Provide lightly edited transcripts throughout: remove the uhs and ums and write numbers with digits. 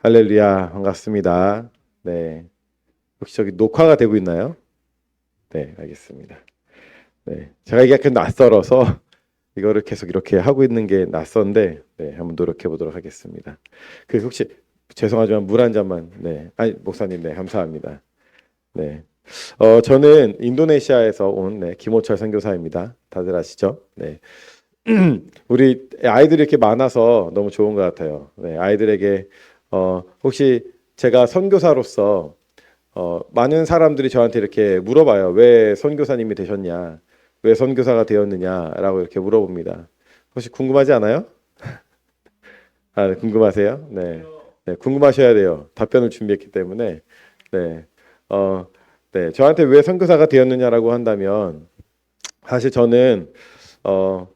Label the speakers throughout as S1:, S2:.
S1: 할렐루야, 반갑습니다. 네. 혹시 저기 녹화가 되고 있나요? 네, 알겠습니다. 네. 제가 이게 약간 낯설어서 이거를 계속 이렇게 하고 있는 게 낯선데, 네, 한번 노력해 보도록 하겠습니다. 그 혹시 죄송하지만 물 한 잔만, 네. 아니, 목사님, 네, 감사합니다. 네. 저는 인도네시아에서 온 김호철 선교사입니다. 다들 아시죠? 네. 우리 아이들이 이렇게 많아서 너무 좋은 것 같아요. 네, 아이들에게 혹시 제가 선교사로서 많은 사람들이 저한테 이렇게 물어봐요. 왜 선교사님이 되셨냐? 왜 선교사가 되었느냐라고 이렇게 물어봅니다. 혹시 궁금하지 않아요? 아, 네, 궁금하세요? 네. 네, 궁금하셔야 돼요. 답변을 준비했기 때문에. 네. 어, 네, 저한테 왜 선교사가 되었느냐라고 한다면 사실 저는 어,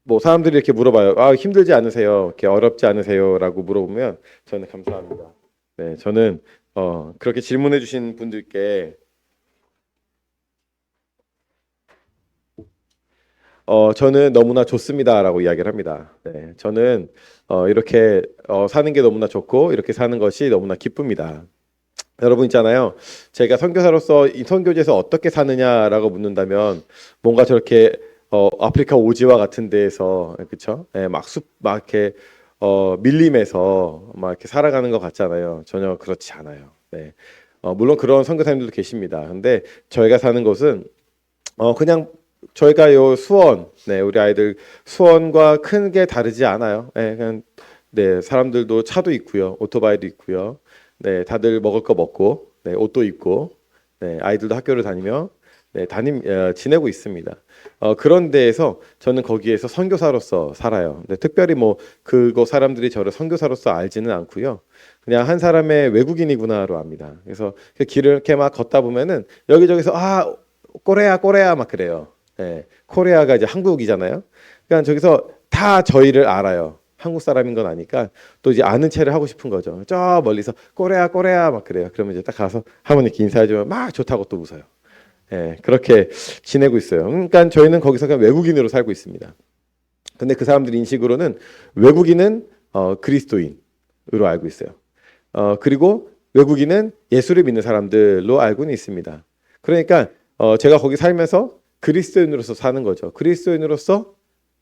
S1: 뭐 사람들이 이렇게 물어봐요. 아, 힘들지 않으세요? 이렇게 어렵지 않으세요?라고 물어보면 저는 감사합니다. 네, 저는 그렇게 질문해 주신 분들께 저는 너무나 좋습니다라고 이야기를 합니다. 네, 저는 이렇게 사는 게 너무나 좋고 이렇게 사는 것이 너무나 기쁩니다. 여러분 있잖아요. 제가 선교사로서 이 선교지에서 어떻게 사느냐라고 묻는다면 뭔가 저렇게 아프리카 오지와 같은 데에서 그쵸? 예, 막 이렇게 밀림에서 막 이렇게 살아가는 것 같잖아요. 전혀 그렇지 않아요. 네. 물론 그런 선교사님들도 계십니다. 근데 저희가 사는 곳은 그냥 저희가 요 수원, 네, 우리 아이들 수원과 큰 게 다르지 않아요. 네, 그냥 네, 사람들도 차도 있고요, 오토바이도 있고요. 네, 다들 먹을 거 먹고, 네, 옷도 입고, 네, 아이들도 학교를 다니며, 네, 지내고 있습니다. 그런 데에서 저는 거기에서 선교사로서 살아요. 네, 특별히 뭐 그곳 사람들이 저를 선교사로서 알지는 않고요. 그냥 한 사람의 외국인이구나로 압니다. 그래서 그 길을 이렇게 막 걷다 보면은 여기저기서 꼬레야 꼬레야 막 그래요. 예, 코리아가 이제 한국이잖아요. 그러니까 저기서 다 저희를 알아요. 한국 사람인 건 아니까 또 이제 아는 체를 하고 싶은 거죠. 저 멀리서 꼬레야 꼬레야 막 그래요. 그러면 이제 딱 가서 할머니께 인사해주면 막 좋다고 또 웃어요. 예, 그렇게 지내고 있어요. 그러니까 저희는 거기서 그냥 외국인으로 살고 있습니다. 근데 그 사람들 인식으로는 외국인은 그리스도인으로 알고 있어요. 그리고 외국인은 예수를 믿는 사람들로 알고는 있습니다. 그러니까 제가 거기 살면서 그리스도인으로서 사는 거죠. 그리스도인으로서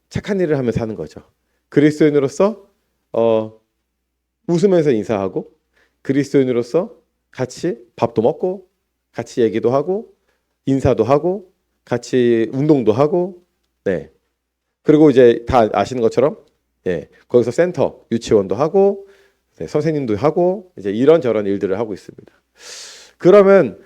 S1: 착한 일을 하며 사는 거죠. 그리스도인으로서 어, 웃으면서 인사하고 그리스도인으로서 같이 밥도 먹고 같이 얘기도 하고 인사도 하고 같이 운동도 하고 네. 그리고 이제 다 아시는 것처럼 예, 거기서 센터 유치원도 하고 네, 선생님도 하고 이제 이런저런 일들을 하고 있습니다. 그러면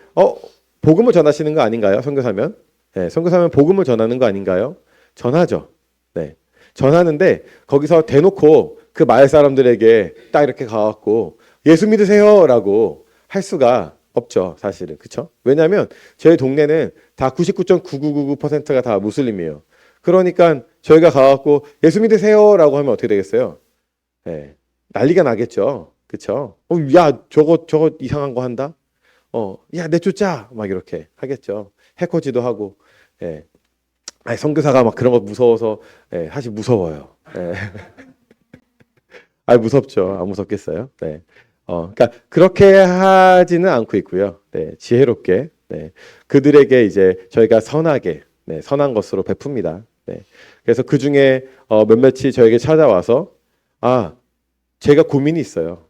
S1: 복음을 전하시는 거 아닌가요? 선교사면? 네, 선교사면 복음을 전하는 거 아닌가요? 전하죠. 네. 전하는데 거기서 대놓고 그 마을 사람들에게 딱 이렇게 가갖고 예수 믿으세요라고 할 수가 없죠, 사실은. 그렇죠? 왜냐하면 저희 동네는 다 99.9999%가 다 무슬림이에요. 그러니까 저희가 가갖고 예수 믿으세요라고 하면 어떻게 되겠어요? 네. 난리가 나겠죠. 그렇죠? 야, 저거 이상한 거 한다? 야, 내쫓자! 막 이렇게 하겠죠. 해코지도 하고, 예. 아니, 선교사가 막 그런 거 무서워서, 예, 사실 무서워요. 예. 아, 무섭죠. 안 무섭겠어요. 네. 그러니까 그렇게 하지는 않고 있고요. 네, 지혜롭게, 네. 그들에게 이제 저희가 선하게, 네, 선한 것으로 베풉니다. 네. 그래서 그 중에 몇몇이 저에게 찾아와서, 제가 고민이 있어요.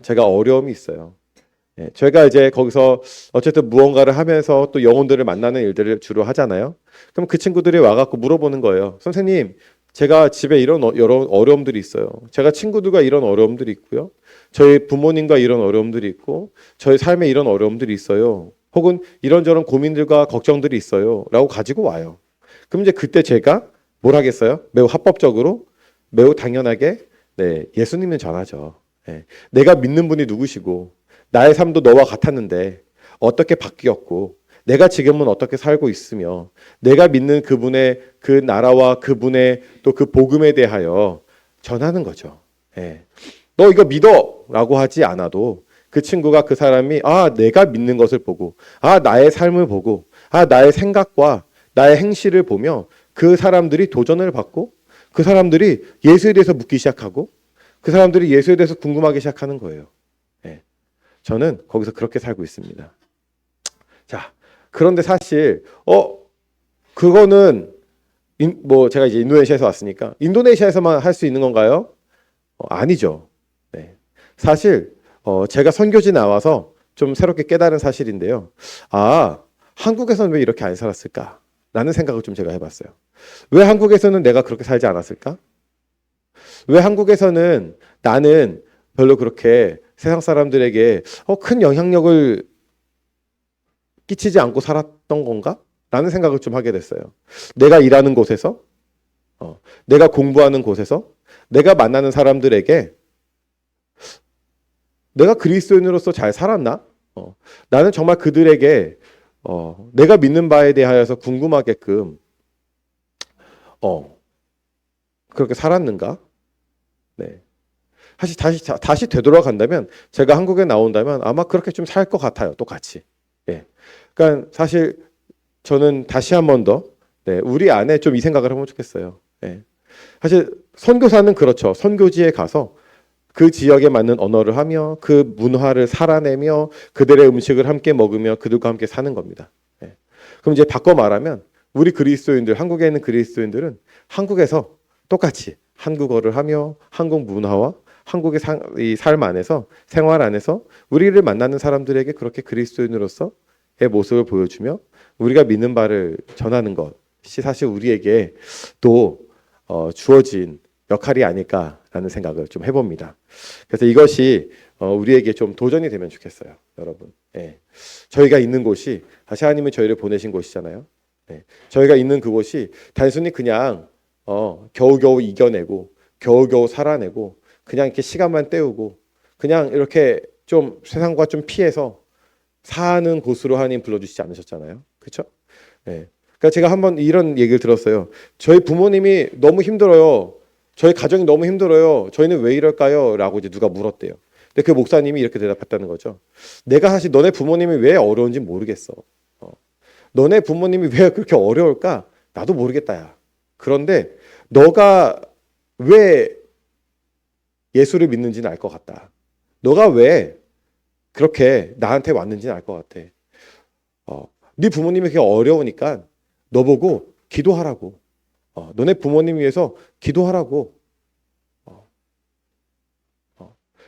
S1: 제가 어려움이 있어요. 예, 저희가 이제 거기서 어쨌든 무언가를 하면서 또 영혼들을 만나는 일들을 주로 하잖아요. 그럼 그 친구들이 와갖고 물어보는 거예요. 선생님, 제가 집에 이런 여러 어려움들이 있어요. 제가 친구들과 이런 어려움들이 있고요. 저희 부모님과 이런 어려움들이 있고, 저희 삶에 이런 어려움들이 있어요. 혹은 이런저런 고민들과 걱정들이 있어요. 라고 가지고 와요. 그럼 이제 그때 제가 뭘 하겠어요? 매우 합법적으로, 매우 당연하게, 네, 예수님은 전하죠. 예, 내가 믿는 분이 누구시고, 나의 삶도 너와 같았는데 어떻게 바뀌었고 내가 지금은 어떻게 살고 있으며 내가 믿는 그분의 그 나라와 그분의 또 그 복음에 대하여 전하는 거죠. 예. 너 이거 믿어! 라고 하지 않아도 그 친구가 그 사람이 내가 믿는 것을 보고 나의 삶을 보고 나의 생각과 나의 행실을 보며 그 사람들이 도전을 받고 그 사람들이 예수에 대해서 묻기 시작하고 그 사람들이 예수에 대해서 궁금하기 시작하는 거예요. 예. 저는 거기서 그렇게 살고 있습니다. 자, 그런데 사실 그거는 뭐 제가 이제 인도네시아에서 왔으니까 인도네시아에서만 할 수 있는 건가요? 아니죠. 네. 사실 제가 선교지 나와서 좀 새롭게 깨달은 사실인데요. 한국에서는 왜 이렇게 안 살았을까라는 생각을 좀 제가 해봤어요. 왜 한국에서는 내가 그렇게 살지 않았을까? 왜 한국에서는 나는 별로 그렇게 세상 사람들에게 큰 영향력을 끼치지 않고 살았던 건가? 라는 생각을 좀 하게 됐어요. 내가 일하는 곳에서, 내가 공부하는 곳에서, 내가 만나는 사람들에게 내가 그리스도인으로서 잘 살았나? 나는 정말 그들에게 내가 믿는 바에 대하여서 궁금하게끔 그렇게 살았는가? 네. 다시 되돌아간다면 제가 한국에 나온다면 아마 그렇게 좀 살 것 같아요. 똑같이. 예. 그러니까 사실 저는 다시 한 번 더 우리 안에 좀 이 생각을 해보면 좋겠어요. 예. 사실 선교사는 그렇죠. 선교지에 가서 그 지역에 맞는 언어를 하며 그 문화를 살아내며 그들의 음식을 함께 먹으며 그들과 함께 사는 겁니다. 예. 그럼 이제 바꿔 말하면 우리 그리스도인들, 한국에 있는 그리스도인들은 한국에서 똑같이 한국어를 하며 한국 문화와 한국의 이 삶 안에서 생활 안에서 우리를 만나는 사람들에게 그렇게 그리스도인으로서의 모습을 보여주며 우리가 믿는 바를 전하는 것이 사실 우리에게 또 주어진 역할이 아닐까라는 생각을 좀 해봅니다. 그래서 이것이 우리에게 좀 도전이 되면 좋겠어요, 여러분. 예. 저희가 있는 곳이 다시 하나님이 저희를 보내신 곳이잖아요. 예. 저희가 있는 그곳이 단순히 그냥 겨우겨우 이겨내고 겨우겨우 살아내고 그냥 이렇게 시간만 때우고 그냥 이렇게 좀 세상과 좀 피해서 사는 곳으로 하나님 불러주시지 않으셨잖아요. 그렇죠? 예. 그러니까 제가 한번 이런 얘기를 들었어요. 저희 부모님이 너무 힘들어요. 저희 가정이 너무 힘들어요. 저희는 왜 이럴까요? 라고 이제 누가 물었대요. 근데 그 목사님이 이렇게 대답했다는 거죠. 내가 사실 너네 부모님이 왜 어려운지 모르겠어. 너네 부모님이 왜 그렇게 어려울까? 나도 모르겠다, 야. 그런데 너가 왜 예수를 믿는지는 알 것 같다. 너가 왜 그렇게 나한테 왔는지는 알 것 같아. 네 부모님이 그게 어려우니까 너 보고 기도하라고. 너네 부모님 위해서 기도하라고.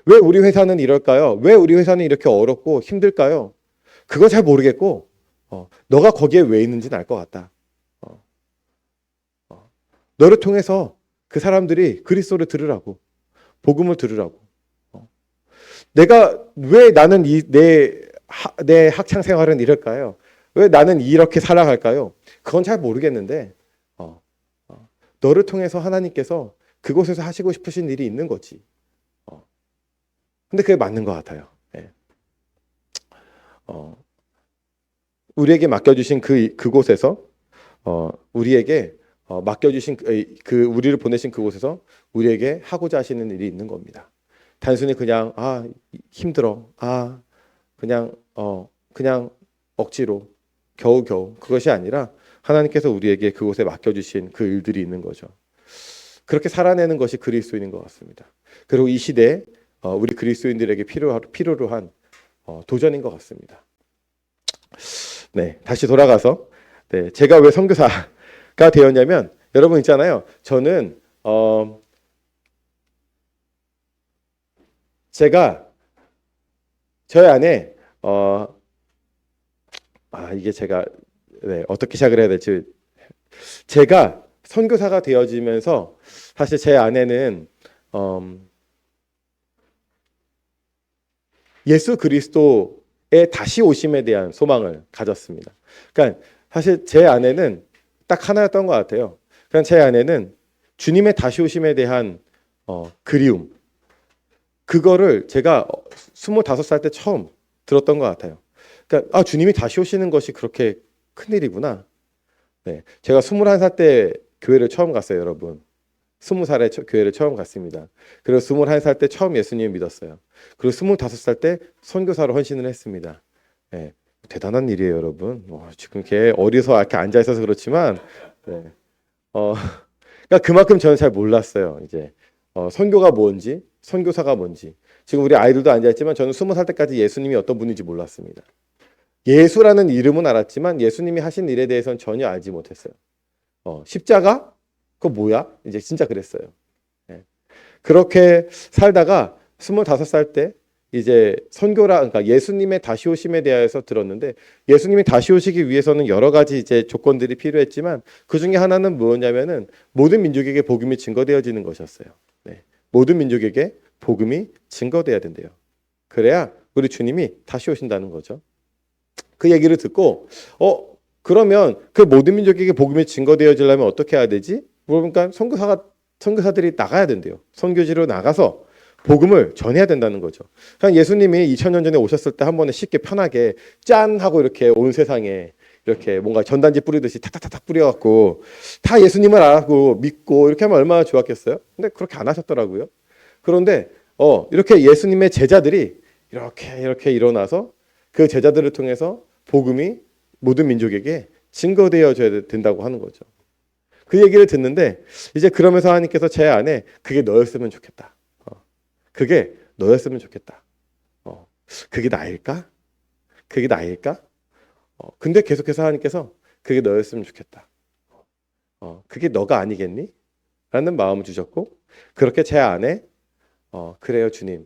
S1: 왜 우리 회사는 이럴까요? 왜 우리 회사는 이렇게 어렵고 힘들까요? 그거 잘 모르겠고 너가 거기에 왜 있는지는 알 것 같다. 너를 통해서 그 사람들이 그리스도를 들으라고. 복음을 들으라고. 내가 왜 나는 내 학창 생활은 이럴까요? 왜 나는 이렇게 살아갈까요? 그건 잘 모르겠는데 너를 통해서 하나님께서 그곳에서 하시고 싶으신 일이 있는 거지. 근데 그게 맞는 것 같아요. 예. 우리에게 맡겨주신 그곳에서 우리에게 맡겨주신 우리를 보내신 그곳에서 우리에게 하고자 하시는 일이 있는 겁니다. 단순히 그냥 힘들어 그냥 억지로 겨우겨우 그것이 아니라 하나님께서 우리에게 그곳에 맡겨주신 그 일들이 있는 거죠. 그렇게 살아내는 것이 그리스도인인 것 같습니다. 그리고 이 시대에 우리 그리스도인들에게 필요로 한 도전인 것 같습니다. 네, 다시 돌아가서 제가 왜 선교사가 되었냐면 여러분 있잖아요. 저는 제가 저희 안에 이게 제가 어떻게 시작을 해야 될지 제가 선교사가 되어지면서 사실 제 안에는 예수 그리스도의 다시 오심에 대한 소망을 가졌습니다. 그러니까 사실 제 안에는 딱 하나였던 것 같아요. 그냥 제 안에는 주님의 다시 오심에 대한 그리움 그거를 제가 25살 때 처음 들었던 것 같아요. 그러니까 주님이 다시 오시는 것이 그렇게 큰일이구나. 네, 제가 21살 때 교회를 처음 갔어요, 여러분. 20살에 교회를 처음 갔습니다. 그리고 21살 때 처음 예수님을 믿었어요. 그리고 25살 때 선교사로 헌신을 했습니다. 네, 대단한 일이에요, 여러분. 지금 이렇게 어디서 이렇게 앉아 있어서 그렇지만, 그러니까 그만큼 저는 잘 몰랐어요. 이제 선교가 뭔지, 선교사가 뭔지. 지금 우리 아이들도 앉아있지만 저는 20살 때까지 예수님이 어떤 분인지 몰랐습니다. 예수라는 이름은 알았지만 예수님이 하신 일에 대해서는 전혀 알지 못했어요. 십자가? 그거 뭐야? 이제 진짜 그랬어요. 예. 그렇게 살다가 25살 때 이제 그러니까 예수님의 다시 오심에 대해서 들었는데, 예수님이 다시 오시기 위해서는 여러 가지 이제 조건들이 필요했지만 그 중에 하나는 뭐냐면은 모든 민족에게 복음이 증거되어지는 것이었어요. 네. 모든 민족에게 복음이 증거돼야 된대요. 그래야 우리 주님이 다시 오신다는 거죠. 그 얘기를 듣고 그러면 그 모든 민족에게 복음이 증거되어지려면 어떻게 해야 되지? 그러니까 선교사들이 나가야 된대요. 선교지로 나가서 복음을 전해야 된다는 거죠. 그냥 예수님이 2000년 전에 오셨을 때 한 번에 쉽게 편하게 짠 하고 이렇게 온 세상에 이렇게 뭔가 전단지 뿌리듯이 탁탁탁탁 뿌려갖고 다 예수님을 알고 믿고 이렇게 하면 얼마나 좋았겠어요? 근데 그렇게 안 하셨더라고요. 그런데 이렇게 예수님의 제자들이 이렇게 일어나서 그 제자들을 통해서 복음이 모든 민족에게 증거되어져야 된다고 하는 거죠. 그 얘기를 듣는데 이제 그러면서 하나님께서 제 안에 그게 너였으면 좋겠다. 그게 너였으면 좋겠다. 그게 나일까? 그게 나일까? 근데 계속해서 하나님께서 그게 너였으면 좋겠다. 그게 너가 아니겠니? 라는 마음을 주셨고, 그렇게 제 안에 그래요 주님.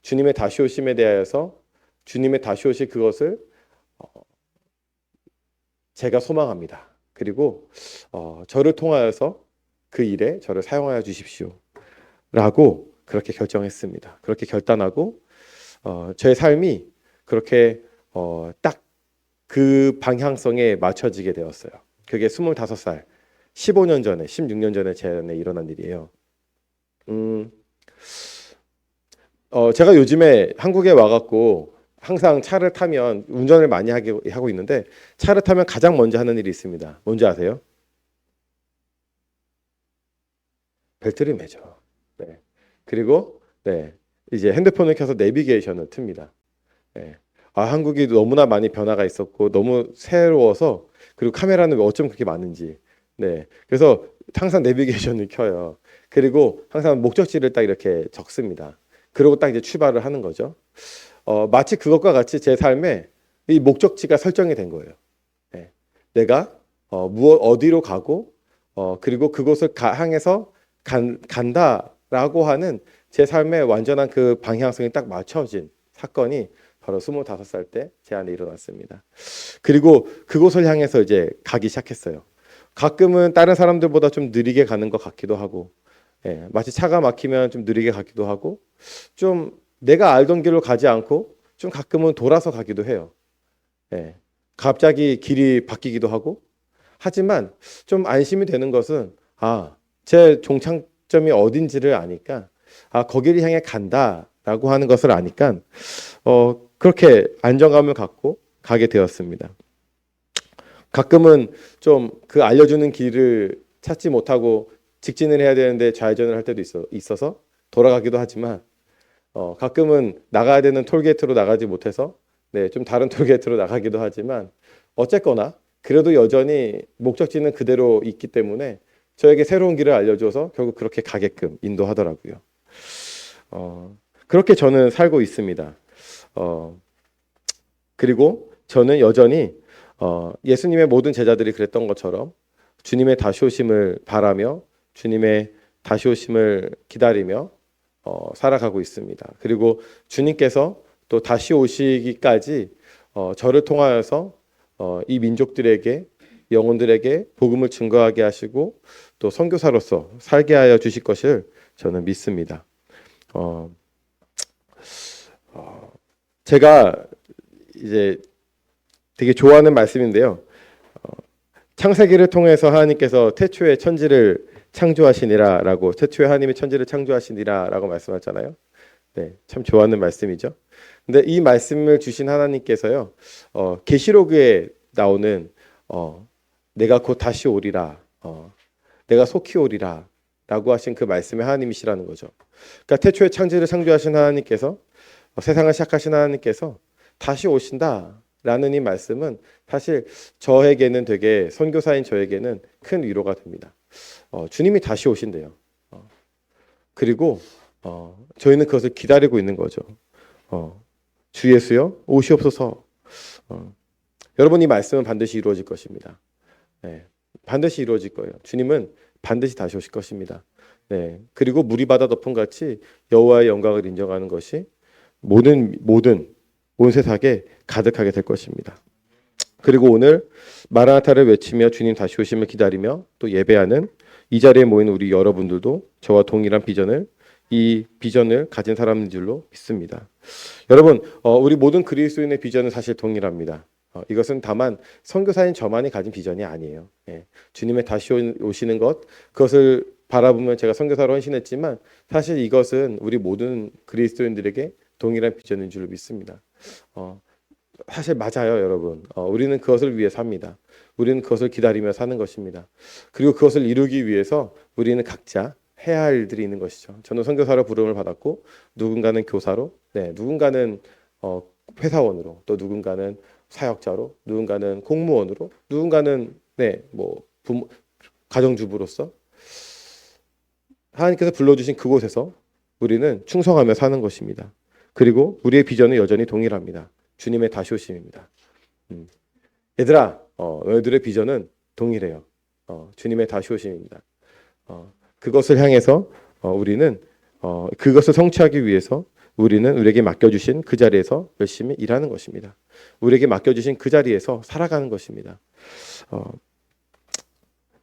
S1: 주님의 다시 오심에 대하여서 주님의 다시 오실 그것을 제가 소망합니다. 그리고 저를 통하여서 그 일에 저를 사용하여 주십시오. 라고 그렇게 결정했습니다. 그렇게 결단하고 제 삶이 그렇게 딱 그 방향성에 맞춰지게 되었어요. 그게 25살, 15년 전에, 16년 전에 제 안에 일어난 일이에요. 제가 요즘에 한국에 와갖고 항상 차를 타면 운전을 많이 하고 있는데, 차를 타면 가장 먼저 하는 일이 있습니다. 뭔지 아세요? 벨트를 매죠. 네. 그리고 이제 핸드폰을 켜서 내비게이션을 틉니다. 네. 한국이 너무나 많이 변화가 있었고 너무 새로워서, 그리고 카메라는 어쩜 그렇게 많은지. 네. 그래서 항상 내비게이션을 켜요. 그리고 항상 목적지를 딱 이렇게 적습니다. 그리고 딱 이제 출발을 하는 거죠. 마치 그것과 같이 제 삶에 이 목적지가 설정이 된 거예요. 네. 내가 어디로 가고 그리고 그곳을 향해서 간다라고 하는 제 삶의 완전한 그 방향성이 딱 맞춰진 사건이 바로 25살 때 제 안에 일어났습니다. 그리고 그곳을 향해서 이제 가기 시작했어요. 가끔은 다른 사람들보다 좀 느리게 가는 것 같기도 하고, 마치 차가 막히면 좀 느리게 가기도 하고, 좀 내가 알던 길로 가지 않고 좀 가끔은 돌아서 가기도 해요. 갑자기 길이 바뀌기도 하고. 하지만 좀 안심이 되는 것은 제 종착점이 어딘지를 아니까, 거기를 향해 간다라고 하는 것을 아니까 그렇게 안정감을 갖고 가게 되었습니다. 가끔은 좀 그 알려주는 길을 찾지 못하고 직진을 해야 되는데 좌회전을 할 때도 있어서 돌아가기도 하지만, 가끔은 나가야 되는 톨게이트로 나가지 못해서 좀 다른 톨게이트로 나가기도 하지만, 어쨌거나 그래도 여전히 목적지는 그대로 있기 때문에 저에게 새로운 길을 알려줘서 결국 그렇게 가게끔 인도하더라고요. 그렇게 저는 살고 있습니다. 그리고 저는 여전히 예수님의 모든 제자들이 그랬던 것처럼 주님의 다시 오심을 바라며 주님의 다시 오심을 기다리며 살아가고 있습니다. 그리고 주님께서 또 다시 오시기까지 저를 통하여서 이 민족들에게, 영혼들에게 복음을 증거하게 하시고 또 선교사로서 살게 하여 주실 것을 저는 믿습니다. 제가 이제 되게 좋아하는 말씀인데요. 창세기를 통해서 하나님께서 태초에 천지를 창조하시니라라고, 태초에 하나님이 천지를 창조하시니라라고 말씀하잖아요. 참 좋아하는 말씀이죠. 근데 이 말씀을 주신 하나님께서요, 계시록에 나오는 내가 곧 다시 오리라, 내가 속히 오리라 라고 하신 그 말씀의 하나님이시라는 거죠. 그러니까 태초에 창조를 창조하신 하나님께서, 세상을 시작하신 하나님께서 다시 오신다라는 이 말씀은 사실 저에게는, 되게 선교사인 저에게는 큰 위로가 됩니다. 주님이 다시 오신대요. 그리고 저희는 그것을 기다리고 있는 거죠. 주 예수여 오시옵소서. 여러분 이 말씀은 반드시 이루어질 것입니다. 네, 반드시 이루어질 거예요. 주님은 반드시 다시 오실 것입니다. 네, 그리고 물이 바다 덮음 같이 여호와의 영광을 인정하는 것이 모든 온 세상에 가득하게 될 것입니다. 그리고 오늘 마라나타를 외치며 주님 다시 오심을 기다리며 또 예배하는 이 자리에 모인 우리 여러분들도 저와 동일한 이 비전을 가진 사람인 줄로 믿습니다. 여러분, 우리 모든 그리스도인의 비전은 사실 동일합니다. 이것은 다만 선교사인 저만이 가진 비전이 아니에요. 예, 주님의 다시 오시는 것, 그것을 바라보면 제가 선교사로 헌신했지만 사실 이것은 우리 모든 그리스도인들에게 동일한 비전인 줄로 믿습니다. 사실 맞아요, 여러분. 우리는 그것을 위해 삽니다. 우리는 그것을 기다리며 사는 것입니다. 그리고 그것을 이루기 위해서 우리는 각자 해야 할 일들이 있는 것이죠. 저는 선교사로 부름을 받았고 누군가는 교사로, 네, 누군가는 회사원으로, 또 누군가는 사역자로, 누군가는 공무원으로, 누군가는 부모, 가정주부로서 하나님께서 불러주신 그곳에서 우리는 충성하며 사는 것입니다. 그리고 우리의 비전은 여전히 동일합니다. 주님의 다시 오심입니다. 얘들아, 너희들의 비전은 동일해요. 주님의 다시 오심입니다. 그것을 향해서 우리는 그것을 성취하기 위해서 우리는 우리에게 맡겨주신 그 자리에서 열심히 일하는 것입니다. 우리에게 맡겨주신 그 자리에서 살아가는 것입니다.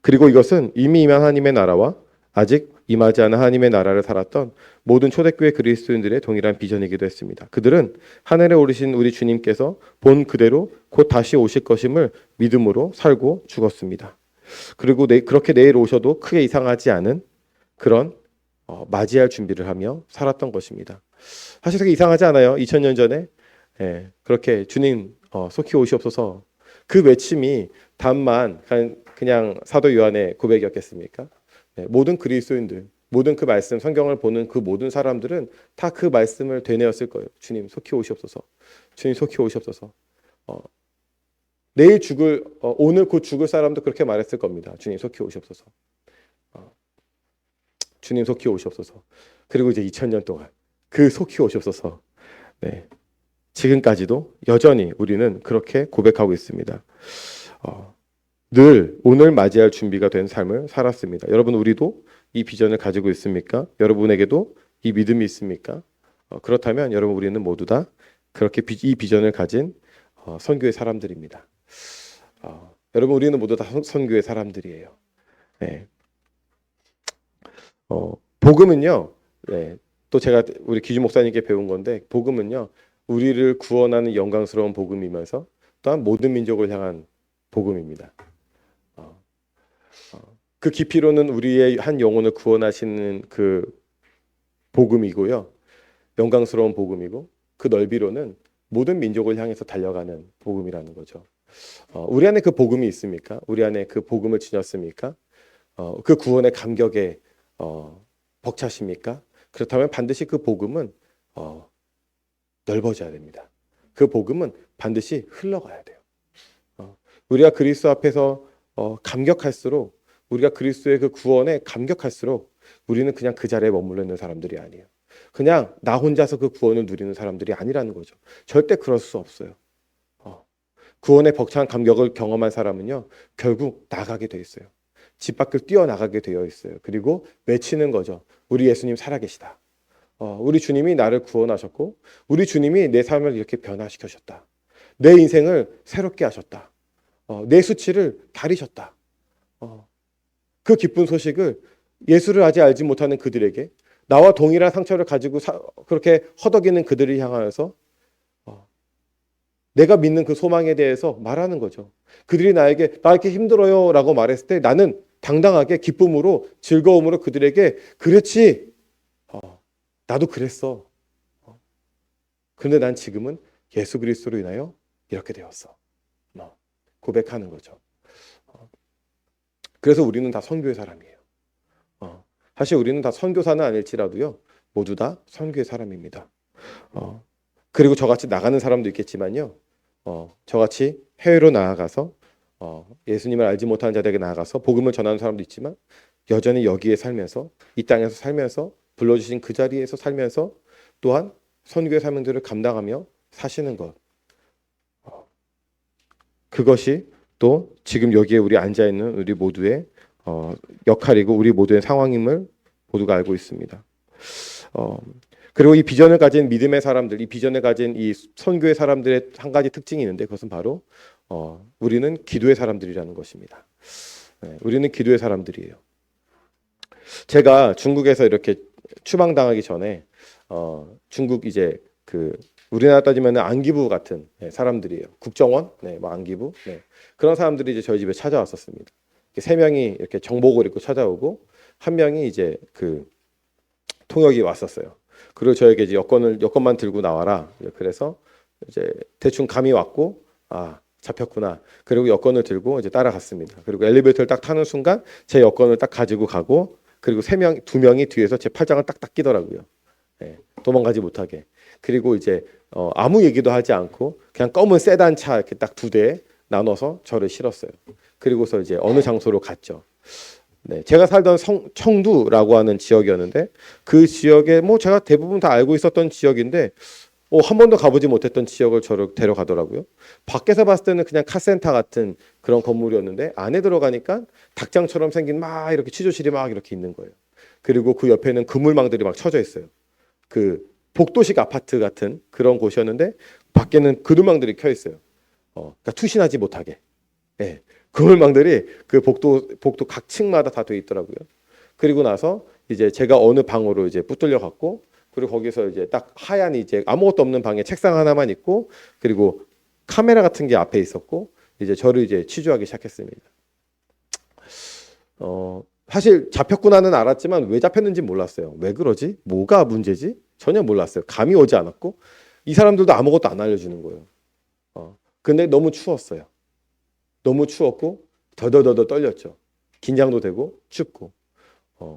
S1: 그리고 이것은 이미 임한 하나님의 나라와 아직 임하지 않은 하나님의 나라를 살았던 모든 초대교회 그리스도인들의 동일한 비전이기도 했습니다. 그들은 하늘에 오르신 우리 주님께서 본 그대로 곧 다시 오실 것임을 믿음으로 살고 죽었습니다. 그리고 그렇게 내일 오셔도 크게 이상하지 않은 그런 맞이할 준비를 하며 살았던 것입니다. 사실 그게 이상하지 않아요. 2000년 전에 그렇게 주님 속히 오시옵소서 그 외침이 단만 그냥 사도 요한의 고백이었겠습니까? 모든 그리스도인들, 모든 그 말씀, 성경을 보는 그 모든 사람들은 다 그 말씀을 되뇌었을 거예요. 주님 속히 오시옵소서. 주님 속히 오시옵소서. 내일 오늘 곧 죽을 사람도 그렇게 말했을 겁니다. 주님 속히 오시옵소서. 주님 속히 오시옵소서. 그리고 이제 2000년 동안 그 속히 오시옵소서. 네. 지금까지도 여전히 우리는 그렇게 고백하고 있습니다. 늘 오늘 맞이할 준비가 된 삶을 살았습니다. 여러분 우리도 이 비전을 가지고 있습니까? 여러분에게도 이 믿음이 있습니까? 그렇다면 여러분 우리는 모두 다 그렇게 이 비전을 가진 선교의 사람들입니다. 여러분 우리는 모두 다 선교의 사람들이에요. 네. 복음은요. 네. 또 제가 우리 기주 목사님께 배운 건데 복음은요. 우리를 구원하는 영광스러운 복음이면서 또한 모든 민족을 향한 복음입니다. 그 깊이로는 우리의 한 영혼을 구원하시는 그 복음이고요. 영광스러운 복음이고 그 넓이로는 모든 민족을 향해서 달려가는 복음이라는 거죠. 우리 안에 그 복음이 있습니까? 우리 안에 그 복음을 지녔습니까? 그 구원의 감격에 벅차십니까? 그렇다면 반드시 그 복음은 넓어져야 됩니다. 그 복음은 반드시 흘러가야 돼요. 우리가 그리스도 앞에서 감격할수록 우리가 그리스도의 그 구원에 감격할수록 우리는 그냥 그 자리에 머물러 있는 사람들이 아니에요. 그냥 나 혼자서 그 구원을 누리는 사람들이 아니라는 거죠. 절대 그럴 수 없어요. 구원의 벅찬 감격을 경험한 사람은요. 결국 나가게 돼 있어요. 집 밖을 뛰어나가게 되어 있어요. 그리고 외치는 거죠. 우리 예수님 살아계시다. 우리 주님이 나를 구원하셨고 우리 주님이 내 삶을 이렇게 변화시켜주셨다. 내 인생을 새롭게 하셨다. 내 수치를 가리셨다. 그 기쁜 소식을 예수를 아직 알지 못하는 그들에게 나와 동일한 상처를 가지고 그렇게 허덕이는 그들을 향하여서 내가 믿는 그 소망에 대해서 말하는 거죠. 그들이 나에게 나 이렇게 힘들어요 라고 말했을 때 나는 당당하게 기쁨으로 즐거움으로 그들에게 그렇지 나도 그랬어. 그런데 난 지금은 예수 그리스도로 인하여 이렇게 되었어. 고백하는 거죠. 그래서 우리는 다 선교의 사람이에요. 사실 우리는 다 선교사는 아닐지라도요. 모두 다 선교의 사람입니다. 그리고 저같이 나가는 사람도 있겠지만요. 저같이 해외로 나아가서 예수님을 알지 못하는 자들에게 나아가서 복음을 전하는 사람도 있지만 여전히 여기에 살면서 이 땅에서 살면서 불러주신 그 자리에서 살면서 또한 선교의 사명들을 감당하며 사시는 것. 그것이 또 지금 여기에 우리 앉아 있는 우리 모두의 역할이고 우리 모두의 상황임을 모두가 알고 있습니다. 그리고 이 비전을 가진 믿음의 사람들, 이 비전을 가진 이 선교의 사람들의 한 가지 특징이 있는데 그것은 바로 우리는 기도의 사람들이라는 것입니다. 네, 우리는 기도의 사람들이에요. 제가 중국에서 이렇게 추방당하기 전에 중국 이제 그 우리나라 따지면 안기부 같은 사람들이에요. 국정원, 뭐 안기부, 그런 사람들이 이제 저희 집에 찾아왔었습니다. 세 명이 이렇게 정복을 입고 찾아오고 한 명이 이제 그 통역이 왔었어요. 그리고 저에게 이제 여권만 들고 나와라. 그래서 이제 대충 감이 왔고 잡혔구나. 그리고 여권을 들고 이제 따라갔습니다. 그리고 엘리베이터를 딱 타는 순간 제 여권을 딱 가지고 가고 그리고 두 명이 뒤에서 제 팔짱을 딱딱 끼더라고요. 도망가지 못하게. 그리고 이제 아무 얘기도 하지 않고 그냥 검은 세단 차 이렇게 딱 2대에 나눠서 저를 실었어요. 그리고서 이제 어느 장소로 갔죠. 제가 살던 청두라고 하는 지역이었는데 그 지역에 뭐 제가 대부분 다 알고 있었던 지역인데 한 번도 가보지 못했던 지역을 저를 데려가더라고요. 밖에서 봤을 때는 그냥 카센터 같은 그런 건물이었는데 안에 들어가니까 닭장처럼 생긴 막 이렇게 취조실이 막 이렇게 있는 거예요. 그리고 그 옆에는 그물망들이 막 쳐져 있어요. 그 복도식 아파트 같은 그런 곳이었는데 밖에는 그물망들이 켜 있어요. 그러니까 투신하지 못하게. 그물망들이 그 복도 각 층마다 다 돼 있더라고요. 그리고 나서 이제 제가 어느 방으로 이제 붙들려 갔고 그리고 거기서 이제 딱 하얀 이제 아무것도 없는 방에 책상 하나만 있고 그리고 카메라 같은 게 앞에 있었고 이제 저를 이제 취조하기 시작했습니다. 사실 잡혔구나는 알았지만 왜 잡혔는지 몰랐어요. 왜 그러지? 뭐가 문제지? 전혀 몰랐어요. 감이 오지 않았고 이 사람들도 아무것도 안 알려주는 거예요. 근데 너무 추웠어요. 너무 추웠고 더더더더 떨렸죠. 긴장도 되고 춥고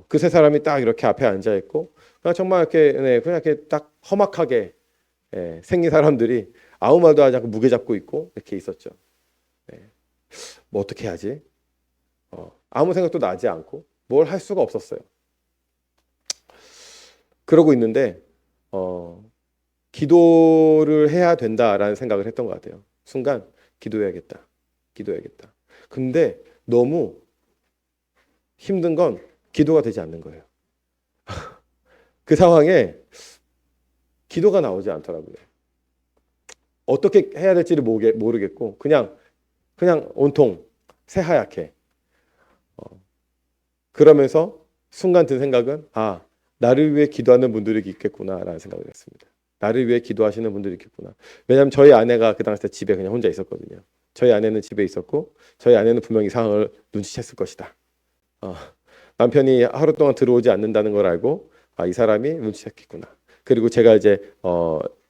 S1: 그 세 사람이 딱 이렇게 앞에 앉아 있고 그냥 정말 이렇게 그냥 이렇게 딱 험악하게 생긴 사람들이 아무 말도 하지 않고 무게 잡고 있고 이렇게 있었죠. 뭐 어떻게 해야지? 아무 생각도 나지 않고 뭘 할 수가 없었어요. 그러고 있는데 기도를 해야 된다라는 생각을 했던 것 같아요. 순간 기도해야겠다. 근데 너무 힘든 건 기도가 되지 않는 거예요. 그 상황에 기도가 나오지 않더라고요. 어떻게 해야 될지를 모르겠고 그냥 온통 새하얗게 그러면서 순간 든 생각은 나를 위해 기도하는 분들이 있겠구나라는 생각을 했습니다. 나를 위해 기도하시는 분들이 있겠구나. 왜냐하면 저희 아내가 그 당시에 집에 그냥 혼자 있었거든요. 저희 아내는 집에 있었고 저희 아내는 분명히 이상을 눈치챘을 것이다. 남편이 하루 동안 들어오지 않는다는 걸 알고 이 사람이 눈치챘겠구나. 그리고 제가 이제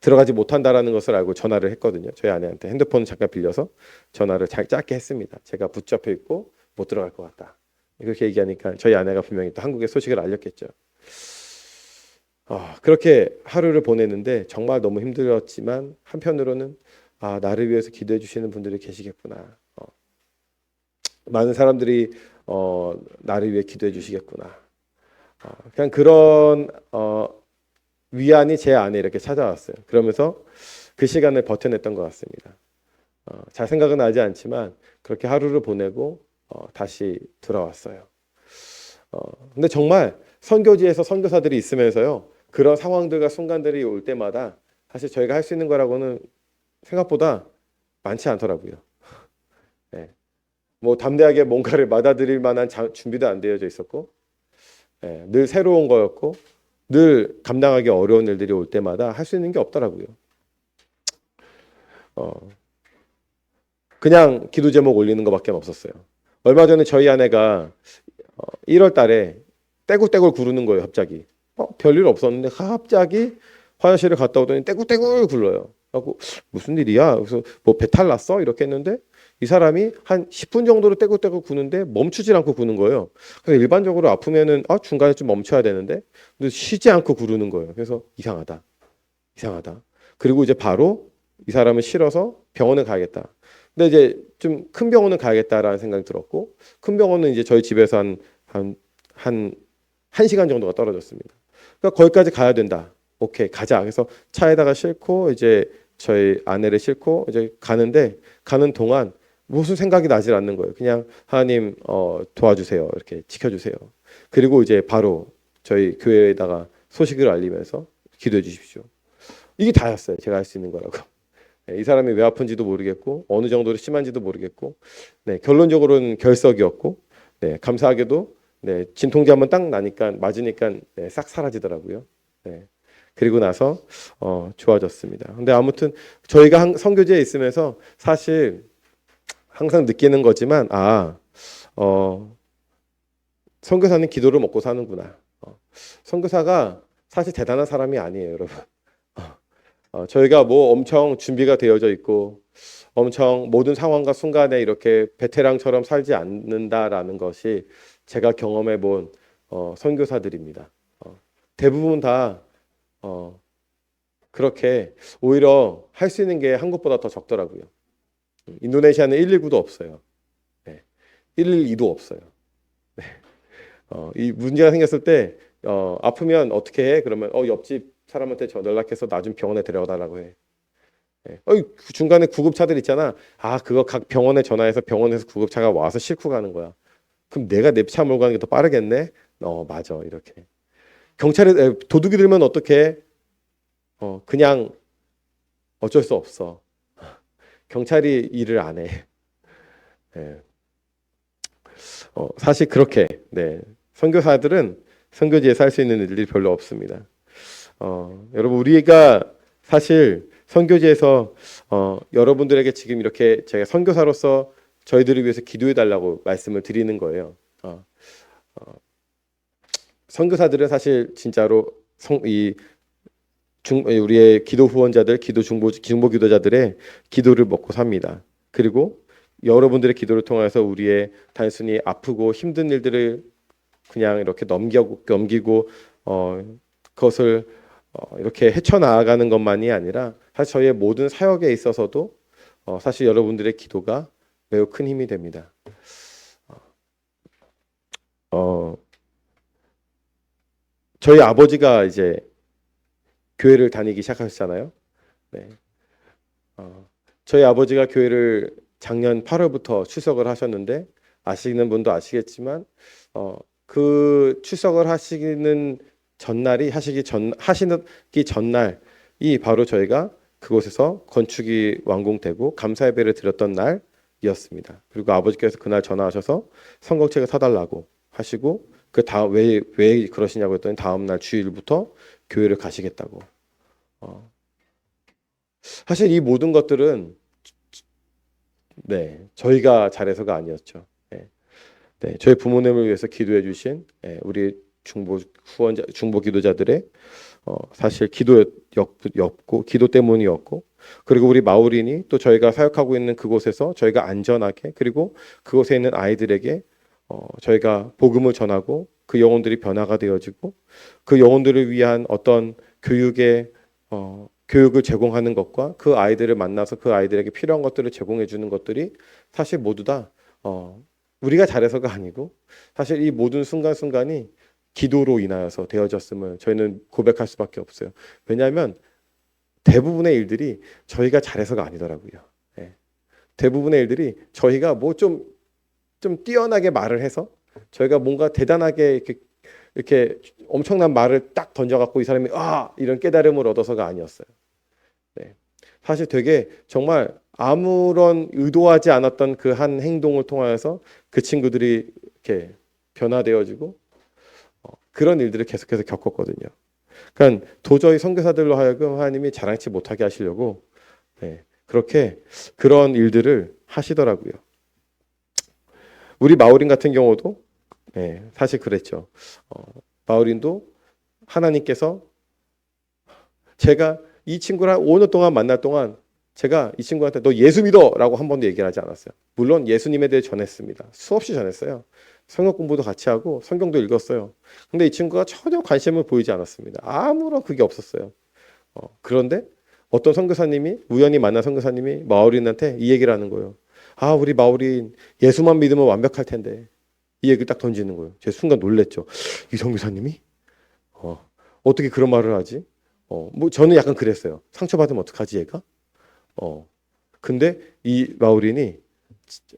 S1: 들어가지 못한다라는 것을 알고 전화를 했거든요. 저희 아내한테 핸드폰을 잠깐 빌려서 전화를 짧게 했습니다. 제가 붙잡혀 있고 못 들어갈 것 같다. 그렇게 얘기하니까 저희 아내가 분명히 또 한국의 소식을 알렸겠죠. 그렇게 하루를 보냈는데 정말 너무 힘들었지만 한편으로는 나를 위해서 기도해 주시는 분들이 계시겠구나. 많은 사람들이 나를 위해 기도해 주시겠구나. 그냥 그런 위안이 제 안에 이렇게 찾아왔어요. 그러면서 그 시간을 버텨냈던 것 같습니다. 잘 생각은 나지 않지만 그렇게 하루를 보내고 다시 돌아왔어요. 근데 정말 선교지에서 선교사들이 있으면서요. 그런 상황들과 순간들이 올 때마다 사실 저희가 할 수 있는 거라고는 생각보다 많지 않더라고요. 뭐 담대하게 뭔가를 받아들일 만한 준비도 안 되어져 있었고 늘 새로운 거였고 늘 감당하기 어려운 일들이 올 때마다 할 수 있는 게 없더라고요. 그냥 기도 제목 올리는 것밖에 없었어요. 얼마 전에 저희 아내가 1월 달에 떼굴떼굴 구르는 거예요. 갑자기 별일 없었는데 갑자기 화장실을 갔다 오더니 떼굴떼굴 굴러요. 그래서 무슨 일이야? 그래서 뭐 배탈 났어? 이렇게 했는데 이 사람이 한 10분 정도로 떼굴떼굴 구는데 멈추질 않고 구는 거예요. 그래서 일반적으로 아프면은 중간에 좀 멈춰야 되는데 근데 쉬지 않고 구르는 거예요. 그래서 이상하다. 그리고 이제 바로 이 사람을 실어서 병원에 가야겠다. 근데 이제 좀 큰 병원은 가야겠다라는 생각이 들었고 큰 병원은 이제 저희 집에서 한 1시간 정도가 떨어졌습니다. 그러니까 거기까지 가야 된다. 오케이, 가자. 그래서 차에다가 싣고 이제 저희 아내를 싣고 이제 가는 동안 무슨 생각이 나질 않는 거예요. 그냥 하나님 도와주세요. 이렇게 지켜주세요. 그리고 이제 바로 저희 교회에다가 소식을 알리면서 기도해 주십시오. 이게 다였어요. 제가 할 수 있는 거라고. 네, 이 사람이 왜 아픈지도 모르겠고 어느 정도로 심한지도 모르겠고 네, 결론적으로는 결석이었고 네, 감사하게도 네, 진통제 한번 딱 나니까 맞으니까 네, 싹 사라지더라고요. 네. 그리고 나서 좋아졌습니다. 근데 아무튼 저희가 선교지에 있으면서 사실 항상 느끼는 거지만 선교사는 기도를 먹고 사는구나. 선교사가 사실 대단한 사람이 아니에요, 여러분. 저희가 뭐 엄청 준비가 되어져 있고 엄청 모든 상황과 순간에 이렇게 베테랑처럼 살지 않는다라는 것이 제가 경험해 본 선교사들입니다. 대부분 다 그렇게 오히려 할 수 있는 게 한국보다 더 적더라고요. 인도네시아는 119도 없어요. 네. 112도 없어요. 네. 이 문제가 생겼을 때 아프면 어떻게 해? 그러면 옆집 사람한테 연락해서 나 좀 병원에 데려다라고 해. 네. 중간에 구급차들 있잖아. 그거 각 병원에 전화해서 병원에서 구급차가 와서 싣고 가는 거야. 그럼 내가 내 차 몰고 가는 게 더 빠르겠네? 맞아. 이렇게. 경찰에 도둑이 들면 어떻게? 그냥 어쩔 수 없어. 경찰이 일을 안 해. 네. 사실 그렇게 네. 선교사들은 선교지에서 할 수 있는 일들이 별로 없습니다. 여러분 우리가 사실 선교지에서 여러분들에게 지금 이렇게 제가 선교사로서 저희들을 위해서 기도해 달라고 말씀을 드리는 거예요. 선교사들은 사실 진짜로 우리의 기도 후원자들, 중보 기도자들의 기도를 먹고 삽니다. 그리고 여러분들의 기도를 통해서 우리의 단순히 아프고 힘든 일들을 그냥 이렇게 넘기고 그것을 이렇게 헤쳐나가는 것만이 아니라 사실 저희의 모든 사역에 있어서도 사실 여러분들의 기도가 매우 큰 힘이 됩니다. 저희 아버지가 이제 교회를 다니기 시작하셨잖아요. 네. 저희 아버지가 교회를 작년 8월부터 출석을 하셨는데 아시는 분도 아시겠지만 그 출석을 하시기 전날이 바로 저희가 그곳에서 건축이 완공되고 감사 예배를 드렸던 날이었습니다. 그리고 아버지께서 그날 전화하셔서 성경책을 사달라고 하시고 왜 그러시냐고 했더니 다음 날 주일부터 교회를 가시겠다고. 사실 이 모든 것들은 네, 저희가 잘해서가 아니었죠. 네. 네, 저희 부모님을 위해서 기도해 주신 우리 중보 기도자들의 사실 기도였고 기도 때문이었고 그리고 우리 마을인이 또 저희가 사역하고 있는 그곳에서 저희가 안전하게 그리고 그곳에 있는 아이들에게 저희가 복음을 전하고 그 영혼들이 변화가 되어지고 그 영혼들을 위한 어떤 교육을 제공하는 것과 그 아이들을 만나서 그 아이들에게 필요한 것들을 제공해 주는 것들이 사실 모두 다 우리가 잘해서가 아니고 사실 이 모든 순간순간이 기도로 인하여서 되어졌음을 저희는 고백할 수밖에 없어요. 왜냐하면 대부분의 일들이 저희가 잘해서가 아니더라고요. 네. 대부분의 일들이 저희가 뭐 좀 뛰어나게 말을 해서 저희가 뭔가 대단하게 이렇게 엄청난 말을 딱 던져갖고 이 사람이 이런 깨달음을 얻어서가 아니었어요. 네. 사실 되게 정말 아무런 의도하지 않았던 그 한 행동을 통하여서 그 친구들이 이렇게 변화되어지고 그런 일들을 계속해서 겪었거든요. 그러니까 도저히 선교사들로 하여금 하나님이 자랑치 못하게 하시려고 그렇게 그런 일들을 하시더라고요. 우리 마을인 같은 경우도 사실 그랬죠. 마을인도 하나님께서 제가 이 친구랑 5년 동안 만날 동안 제가 이 친구한테 너 예수 믿어라고 한 번도 얘기를 하지 않았어요. 물론 예수님에 대해 전했습니다. 수없이 전했어요. 성경 공부도 같이 하고 성경도 읽었어요. 근데 이 친구가 전혀 관심을 보이지 않았습니다. 아무런 그게 없었어요. 그런데 어떤 선교사님이 우연히 만난 선교사님이 마을인한테 이 얘기를 하는 거예요. 우리 마을인 예수만 믿으면 완벽할 텐데 이 얘기를 딱 던지는 거예요. 제가 순간 놀랬죠. 이 선교사님이 어떻게 그런 말을 하지? 뭐 저는 약간 그랬어요. 상처받으면 어떡하지 얘가? 근데 이 마우린이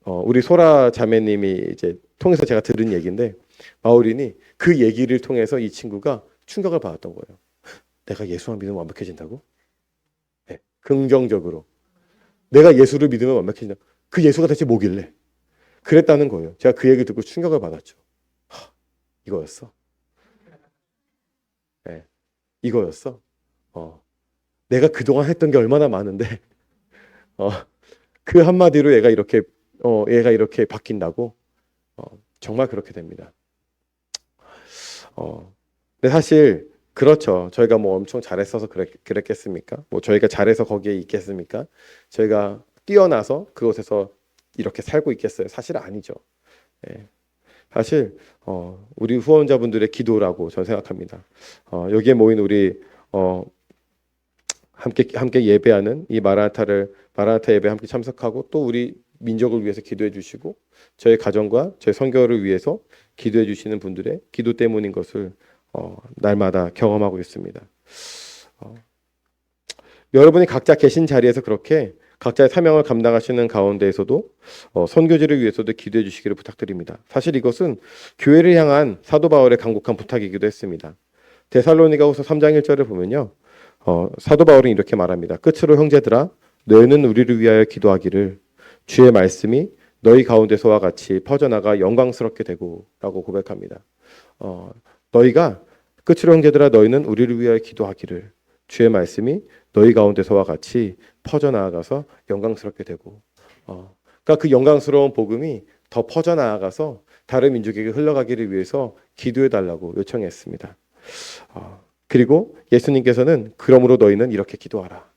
S1: 우리 소라 자매님이 이제 통해서 제가 들은 얘기인데 마우린이 그 얘기를 통해서 이 친구가 충격을 받았던 거예요. 내가 예수만 믿으면 완벽해진다고? 네, 긍정적으로. 내가 예수를 믿으면 완벽해진다. 그 예수가 대체 뭐길래? 그랬다는 거예요. 제가 그 얘기 듣고 충격을 받았죠. 이거였어. 네, 이거였어. 내가 그동안 했던 게 얼마나 많은데 그 한마디로 얘가 이렇게 바뀐다고? 정말 그렇게 됩니다. 근데 사실 그렇죠. 저희가 뭐 엄청 잘했어서 그랬겠습니까? 뭐 저희가 잘해서 거기에 있겠습니까? 저희가 뛰어나서 그곳에서 이렇게 살고 있겠어요? 사실 아니죠. 예. 사실 우리 후원자분들의 기도라고 저는 생각합니다. 여기에 모인 우리 함께 예배하는 이 마라나타 예배 함께 참석하고 또 우리 민족을 위해서 기도해 주시고 저희 가정과 저희 선교를 위해서 기도해 주시는 분들의 기도 때문인 것을 날마다 경험하고 있습니다. 여러분이 각자 계신 자리에서 그렇게 각자의 사명을 감당하시는 가운데에서도 선교지를 위해서도 기도해 주시기를 부탁드립니다. 사실 이것은 교회를 향한 사도 바울의 간곡한 부탁이기도 했습니다. 데살로니가후서 3장 1절을 보면요. 사도 바울은 이렇게 말합니다. 끝으로 형제들아 너희는 우리를 위하여 기도하기를 주의 말씀이 너희 가운데서와 같이 퍼져나가 영광스럽게 되고 라고 고백합니다. 너희가 끝으로 형제들아 너희는 우리를 위하여 기도하기를 주의 말씀이 너희 가운데서와 같이 퍼져나가서 영광스럽게 되고 그러니까 그 영광스러운 복음이 더 퍼져나가서 다른 민족에게 흘러가기를 위해서 기도해달라고 요청했습니다. 그리고 예수님께서는 그러므로 너희는 이렇게 기도하라.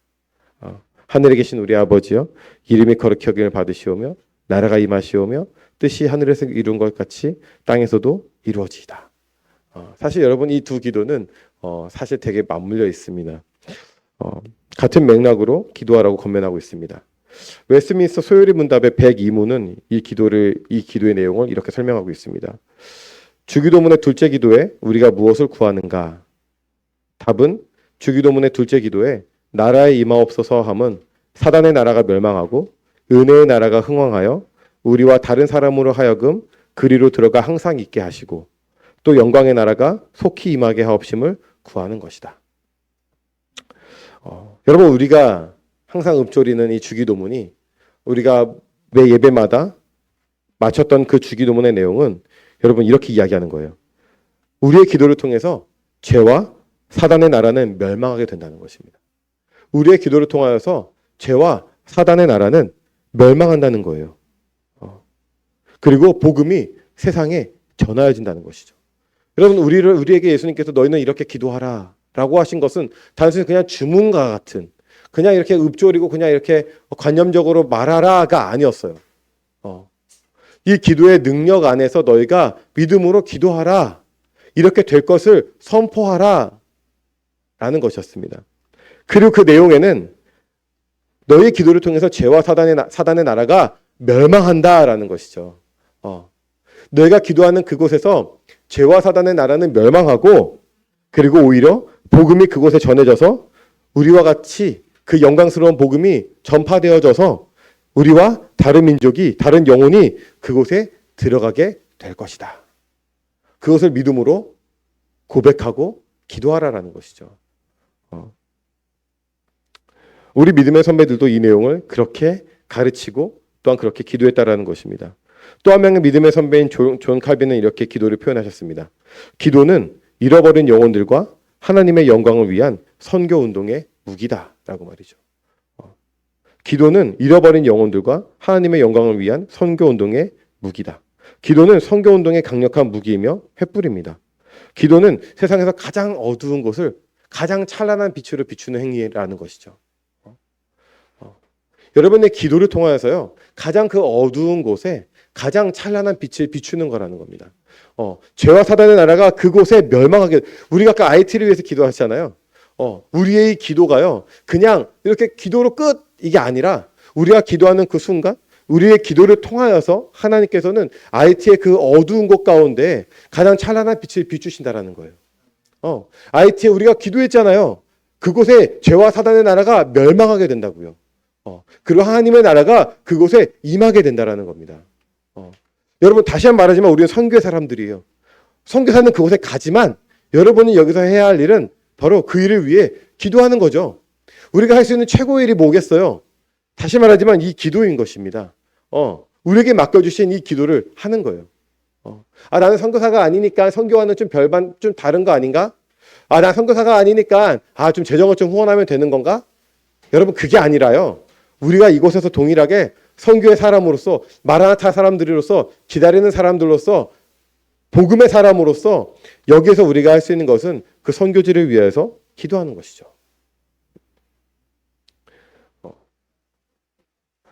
S1: 하늘에 계신 우리 아버지여 이름이 거룩히 여김을 받으시오며 나라가 임하시오며 뜻이 하늘에서 이룬 것 같이 땅에서도 이루어지이다. 사실 여러분 이 두 기도는 사실 되게 맞물려 있습니다. 같은 맥락으로 기도하라고 권면하고 있습니다. 웨스트민스터 소요리 문답의 102문은 이 기도의 내용을 이렇게 설명하고 있습니다. 주기도문의 둘째 기도에 우리가 무엇을 구하는가? 답은 주기도문의 둘째 기도에 나라에 임하옵소서 함은 사단의 나라가 멸망하고 은혜의 나라가 흥왕하여 우리와 다른 사람으로 하여금 그리로 들어가 항상 있게 하시고 또 영광의 나라가 속히 임하게 하옵심을 구하는 것이다. 여러분 우리가 항상 읊조리는 이 주기도문이 우리가 매 예배마다 마쳤던 그 주기도문의 내용은 여러분 이렇게 이야기하는 거예요. 우리의 기도를 통해서 죄와 사단의 나라는 멸망하게 된다는 것입니다. 우리의 기도를 통하여서 죄와 사단의 나라는 멸망한다는 거예요. 그리고 복음이 세상에 전하여진다는 것이죠. 여러분 우리에게 예수님께서 너희는 이렇게 기도하라 라고 하신 것은 단순히 그냥 주문과 같은 그냥 이렇게 읊조리고 그냥 이렇게 관념적으로 말하라가 아니었어요. 이 기도의 능력 안에서 너희가 믿음으로 기도하라 이렇게 될 것을 선포하라 라는 것이었습니다. 그리고 그 내용에는 너희의 기도를 통해서 죄와 사단의 나라가 멸망한다라는 것이죠. 너희가 기도하는 그곳에서 죄와 사단의 나라는 멸망하고 그리고 오히려 복음이 그곳에 전해져서 우리와 같이 그 영광스러운 복음이 전파되어져서 우리와 다른 민족이 다른 영혼이 그곳에 들어가게 될 것이다. 그것을 믿음으로 고백하고 기도하라라는 것이죠. 우리 믿음의 선배들도 이 내용을 그렇게 가르치고 또한 그렇게 기도했다라는 것입니다. 또 한 명의 믿음의 선배인 존 칼빈은 이렇게 기도를 표현하셨습니다. 기도는 잃어버린 영혼들과 하나님의 영광을 위한 선교 운동의 무기다라고 말이죠. 기도는 잃어버린 영혼들과 하나님의 영광을 위한 선교 운동의 무기다. 기도는 선교 운동의 강력한 무기이며 횃불입니다. 기도는 세상에서 가장 어두운 곳을 가장 찬란한 빛으로 비추는 행위라는 것이죠. 여러분의 기도를 통하여서요 가장 그 어두운 곳에 가장 찬란한 빛을 비추는 거라는 겁니다. 죄와 사단의 나라가 그곳에 멸망하게 우리가 아까 IT를 위해서 기도하잖아요. 우리의 기도가요 그냥 이렇게 기도로 끝 이게 아니라 우리가 기도하는 그 순간 우리의 기도를 통하여서 하나님께서는 IT의 그 어두운 곳 가운데 가장 찬란한 빛을 비추신다라는 거예요. IT에 우리가 기도했잖아요. 그곳에 죄와 사단의 나라가 멸망하게 된다고요. 그리고 하나님의 나라가 그곳에 임하게 된다라는 겁니다. 여러분 다시 한번 말하지만 우리는 선교의 사람들이에요. 선교사는 그곳에 가지만 여러분이 여기서 해야 할 일은 바로 그 일을 위해 기도하는 거죠. 우리가 할 수 있는 최고의 일이 뭐겠어요? 다시 말하지만 이 기도인 것입니다. 우리에게 맡겨주신 이 기도를 하는 거예요. 나는 선교사가 아니니까 선교와는 좀 다른 거 아닌가? 난 선교사가 아니니까 좀 재정을 좀 후원하면 되는 건가? 여러분 그게 아니라요. 우리가 이곳에서 동일하게 선교의 사람으로서 마라나타 사람들로서 기다리는 사람들로서 복음의 사람으로서 여기에서 우리가 할 수 있는 것은 그 선교지를 위해서 기도하는 것이죠.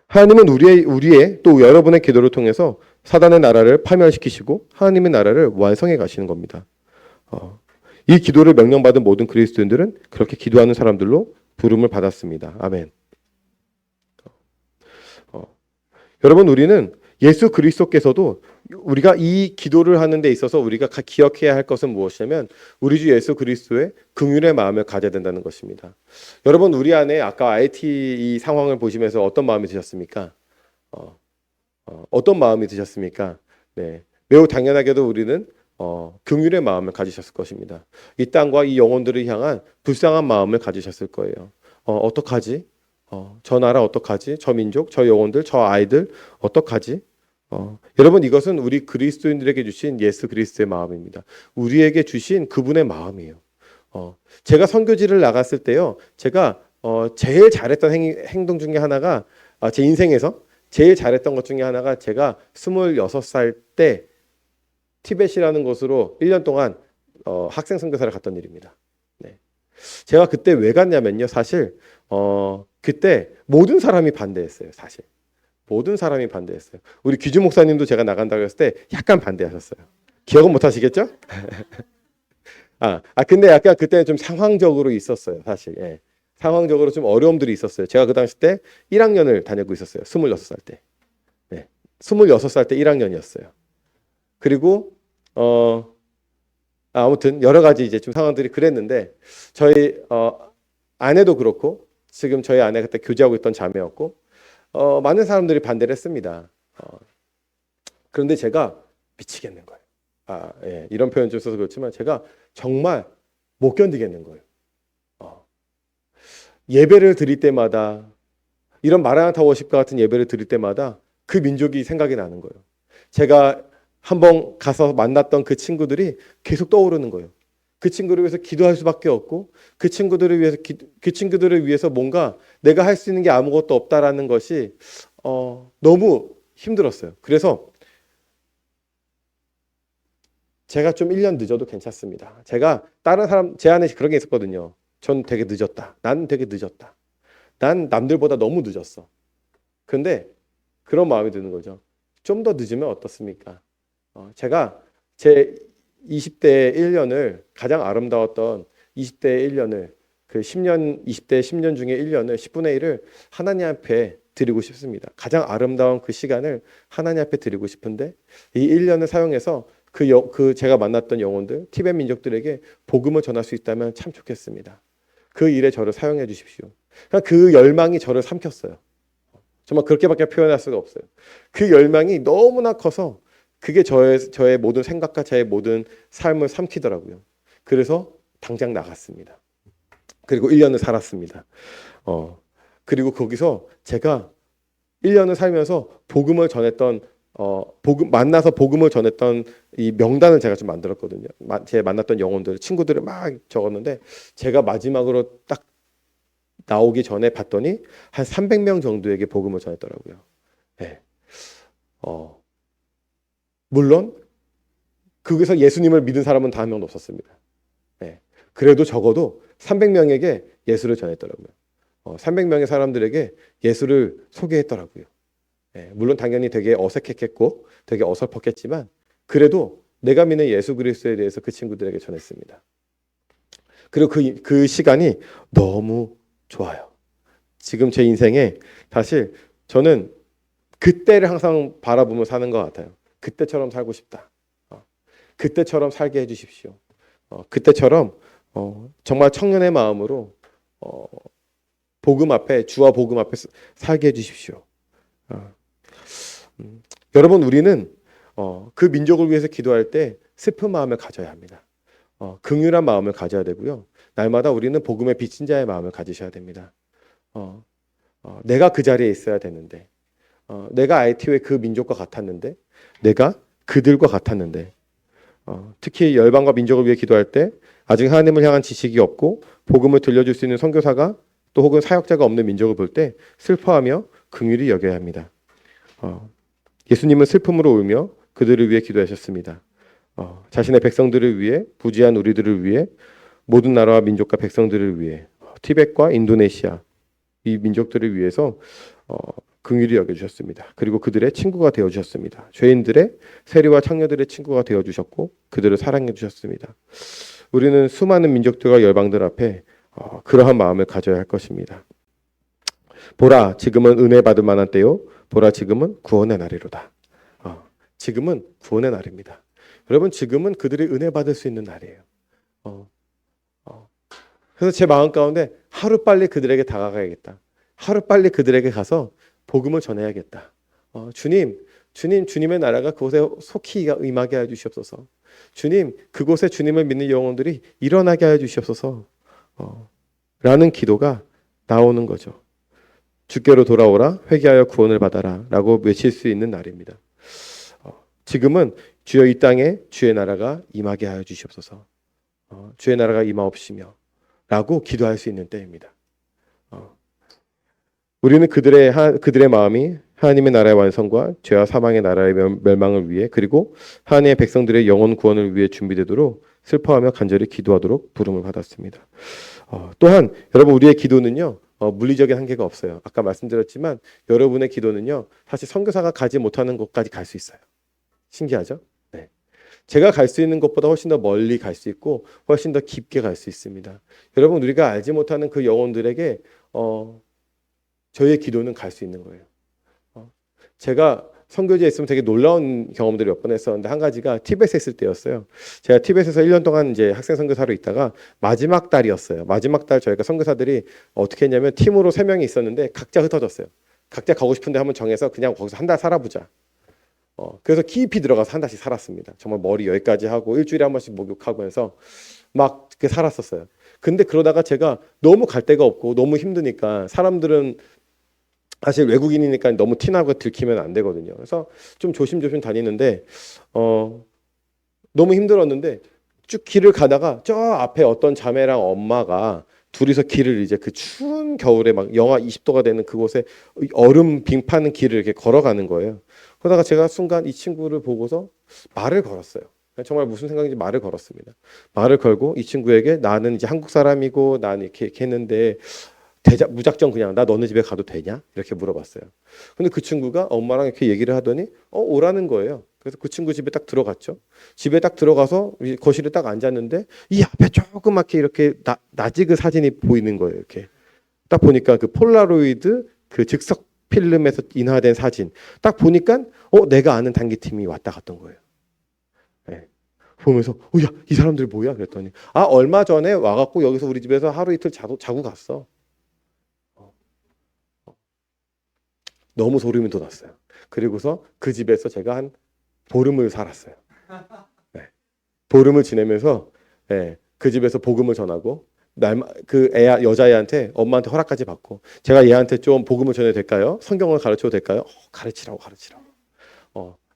S1: 하나님은 우리의 또 여러분의 기도를 통해서 사단의 나라를 파멸시키시고 하나님의 나라를 완성해 가시는 겁니다. 이 기도를 명령받은 모든 그리스도인들은 그렇게 기도하는 사람들로 부름을 받았습니다. 아멘. 여러분 우리는 예수 그리스도께서도 우리가 이 기도를 하는 데 있어서 우리가 기억해야 할 것은 무엇이냐면 우리 주 예수 그리스도의 긍휼의 마음을 가져야 된다는 것입니다. 여러분 우리 안에 아까 IT 이 상황을 보시면서 어떤 마음이 드셨습니까? 어떤 마음이 드셨습니까? 네, 매우 당연하게도 우리는 긍휼의 마음을 가지셨을 것입니다. 이 땅과 이 영혼들을 향한 불쌍한 마음을 가지셨을 거예요. 어떡하지? 저 나라 어떡하지? 저 민족, 저 영혼들, 저 아이들 어떡하지? 여러분 이것은 우리 그리스도인들에게 주신 예수 그리스도의 마음입니다. 우리에게 주신 그분의 마음이에요. 제가 선교지를 나갔을 때요. 제가 제일 잘했던 행동 중에 하나가 제 인생에서 제일 잘했던 것 중에 하나가 제가 26살 때 티벳이라는 곳으로 1년 동안 학생 선교사를 갔던 일입니다. 네. 제가 그때 왜 갔냐면요. 사실 그때 모든 사람이 반대했어요. 사실. 모든 사람이 반대했어요. 우리 귀주 목사님도 제가 나간다고 했을 때 약간 반대하셨어요. 기억은 못 하시겠죠? 근데 약간 그때 좀 상황적으로 있었어요. 사실. 예. 상황적으로 좀 어려움들이 있었어요. 제가 그 당시 때 1학년을 다니고 있었어요. 26살 때. 네. 26살 때 1학년이었어요. 그리고 아무튼 여러 가지 이제 좀 상황들이 그랬는데 저희 아내도 그렇고 지금 저희 아내 그때 교제하고 있던 자매였고 많은 사람들이 반대를 했습니다. 그런데 제가 미치겠는 거예요. 예, 이런 표현 좀 써서 그렇지만 제가 정말 못 견디겠는 거예요. 예배를 드릴 때마다 이런 마라나타 워십과 같은 예배를 드릴 때마다 그 민족이 생각이 나는 거예요. 제가 한번 가서 만났던 그 친구들이 계속 떠오르는 거예요. 그 친구를 위해서 기도할 수밖에 없고 그 친구들을 위해서 뭔가 내가 할 수 있는 게 아무것도 없다라는 것이 너무 힘들었어요. 그래서 제가 좀 1년 늦어도 괜찮습니다. 제가 다른 사람 제 안에 그런 게 있었거든요. 전 되게 늦었다. 난 되게 늦었다. 난 남들보다 너무 늦었어. 근데 그런 마음이 드는 거죠. 좀 더 늦으면 어떻습니까? 제가 제 20대 1년을 가장 아름다웠던 20대 1년을 그 20대 10년 중에 1년을 10분의 1을 하나님 앞에 드리고 싶습니다. 가장 아름다운 그 시간을 하나님 앞에 드리고 싶은데 이 1년을 사용해서 제가 만났던 영혼들, 티벳 민족들에게 복음을 전할 수 있다면 참 좋겠습니다. 그 일에 저를 사용해 주십시오. 그 열망이 저를 삼켰어요. 정말 그렇게밖에 표현할 수가 없어요. 그 열망이 너무나 커서 그게 저의 모든 생각과 저의 모든 삶을 삼키더라고요. 그래서 당장 나갔습니다. 그리고 1년을 살았습니다. 그리고 거기서 제가 1년을 살면서 복음을 전했던 만나서 복음을 전했던 이 명단을 제가 좀 만들었거든요. 제가 만났던 영혼들, 친구들을 막 적었는데 제가 마지막으로 딱 나오기 전에 봤더니 한 300명 정도에게 복음을 전했더라고요. 네. 물론 거기서 예수님을 믿은 사람은 단 한 명도 없었습니다. 네. 그래도 적어도 300명에게 예수를 전했더라고요. 300명의 사람들에게 예수를 소개했더라고요. 네. 물론 당연히 되게 어색했겠고 되게 어설펐겠지만 그래도 내가 믿는 예수 그리스도에 대해서 그 친구들에게 전했습니다. 그리고 그 시간이 너무 좋아요. 지금 제 인생에 사실 저는 그때를 항상 바라보며 사는 것 같아요. 그때처럼 살고 싶다. 그때처럼 살게 해주십시오. 그때처럼 정말 청년의 마음으로 복음 앞에 주와 복음 앞에 살게 해주십시오. 어, 여러분 우리는 그 민족을 위해서 기도할 때 슬픈 마음을 가져야 합니다. 긍휼한 마음을 가져야 되고요. 날마다 우리는 복음의 빚진 자의 마음을 가지셔야 됩니다. 내가 그 자리에 있어야 되는데, 내가 IT의 그 민족과 같았는데, 내가 그들과 같았는데, 특히 열방과 민족을 위해 기도할 때 아직 하나님을 향한 지식이 없고 복음을 들려줄 수 있는 선교사가 또 혹은 사역자가 없는 민족을 볼 때 슬퍼하며 긍휼히 여겨야 합니다. 예수님은 슬픔으로 울며 그들을 위해 기도하셨습니다. 자신의 백성들을 위해, 부지한 우리들을 위해, 모든 나라와 민족과 백성들을 위해, 티벳과 인도네시아 이 민족들을 위해서 긍휼히 여겨주셨습니다. 그리고 그들의 친구가 되어주셨습니다. 죄인들의 세리와 창녀들의 친구가 되어주셨고 그들을 사랑해 주셨습니다. 우리는 수많은 민족들과 열방들 앞에 그러한 마음을 가져야 할 것입니다. 보라, 지금은 은혜 받을 만한 때요. 보라, 지금은 구원의 날이로다. 지금은 구원의 날입니다. 여러분, 지금은 그들이 은혜 받을 수 있는 날이에요. 그래서 제 마음 가운데 하루빨리 그들에게 다가가야겠다. 하루빨리 그들에게 가서 복음을 전해야겠다. 주님의 나라가 그곳에 속히 임하게 하여 주시옵소서. 주님, 그곳에 주님을 믿는 영혼들이 일어나게 하여 주시옵소서. 라는 기도가 나오는 거죠. 주께로 돌아오라, 회개하여 구원을 받아라 라고 외칠 수 있는 날입니다. 지금은 주여 이 땅에 주의 나라가 임하게 하여 주시옵소서. 주의 나라가 임하옵시며 라고 기도할 수 있는 때입니다. 우리는 그들의 마음이 하나님의 나라의 완성과 죄와 사망의 나라의 멸망을 위해 그리고 하나님의 백성들의 영혼 구원을 위해 준비되도록 슬퍼하며 간절히 기도하도록 부름을 받았습니다. 또한 여러분 우리의 기도는요 물리적인 한계가 없어요. 아까 말씀드렸지만 여러분의 기도는요 사실 선교사가 가지 못하는 곳까지 갈 수 있어요. 신기하죠? 네. 제가 갈 수 있는 것보다 훨씬 더 멀리 갈 수 있고 훨씬 더 깊게 갈 수 있습니다. 여러분 우리가 알지 못하는 그 영혼들에게 저희의 기도는 갈 수 있는 거예요. 제가 선교지에 있으면 되게 놀라운 경험들을 몇 번 했었는데 한 가지가 티벳에 있을 때였어요. 제가 티벳에서 1년 동안 이제 학생 선교사로 있다가 마지막 달이었어요. 마지막 달 저희가 선교사들이 어떻게 했냐면 팀으로 3명이 있었는데 각자 흩어졌어요. 각자 가고 싶은데 한번 정해서 그냥 거기서 한 달 살아보자. 그래서 깊이 들어가서 한 달씩 살았습니다. 정말 머리 여기까지 하고 일주일에 한 번씩 목욕하고 해서 막 그렇게 살았었어요. 근데 그러다가 제가 너무 갈 데가 없고 너무 힘드니까 사람들은 사실 외국인이니까 너무 티나고 들키면 안 되거든요. 그래서 좀 조심조심 다니는데 너무 힘들었는데 쭉 길을 가다가 저 앞에 어떤 자매랑 엄마가 둘이서 길을 이제 그 추운 겨울에 막 영하 20도가 되는 그곳에 얼음 빙 파는 길을 이렇게 걸어가는 거예요. 그러다가 제가 순간 이 친구를 보고서 말을 걸었어요. 정말 무슨 생각인지 말을 걸었습니다. 말을 걸고 이 친구에게 나는 이제 한국 사람이고 나는 이렇게 했는데 무작정 그냥 나 너네 집에 가도 되냐? 이렇게 물어봤어요. 근데 그 친구가 엄마랑 이렇게 얘기를 하더니 오라는 거예요. 그래서 그 친구 집에 딱 들어갔죠. 집에 딱 들어가서 거실에 딱 앉았는데 이 앞에 조그맣게 이렇게 나지그 사진이 보이는 거예요. 이렇게 딱 보니까 그 폴라로이드 그 즉석 필름에서 인화된 사진 딱 보니까 내가 아는 단기팀이 왔다 갔던 거예요. 네. 보면서 야, 이 사람들 뭐야? 그랬더니 얼마 전에 와갖고 여기서 우리 집에서 하루 이틀 자고 갔어. 너무 소름이 돋았어요. 그리고서 그 집에서 제가 한 보름을 살았어요. 네. 보름을 지내면서 그 집에서 복음을 전하고 그 여자애한테 엄마한테 허락까지 받고 제가 얘한테 좀 복음을 전해도 될까요? 성경을 가르쳐도 될까요? 가르치라고.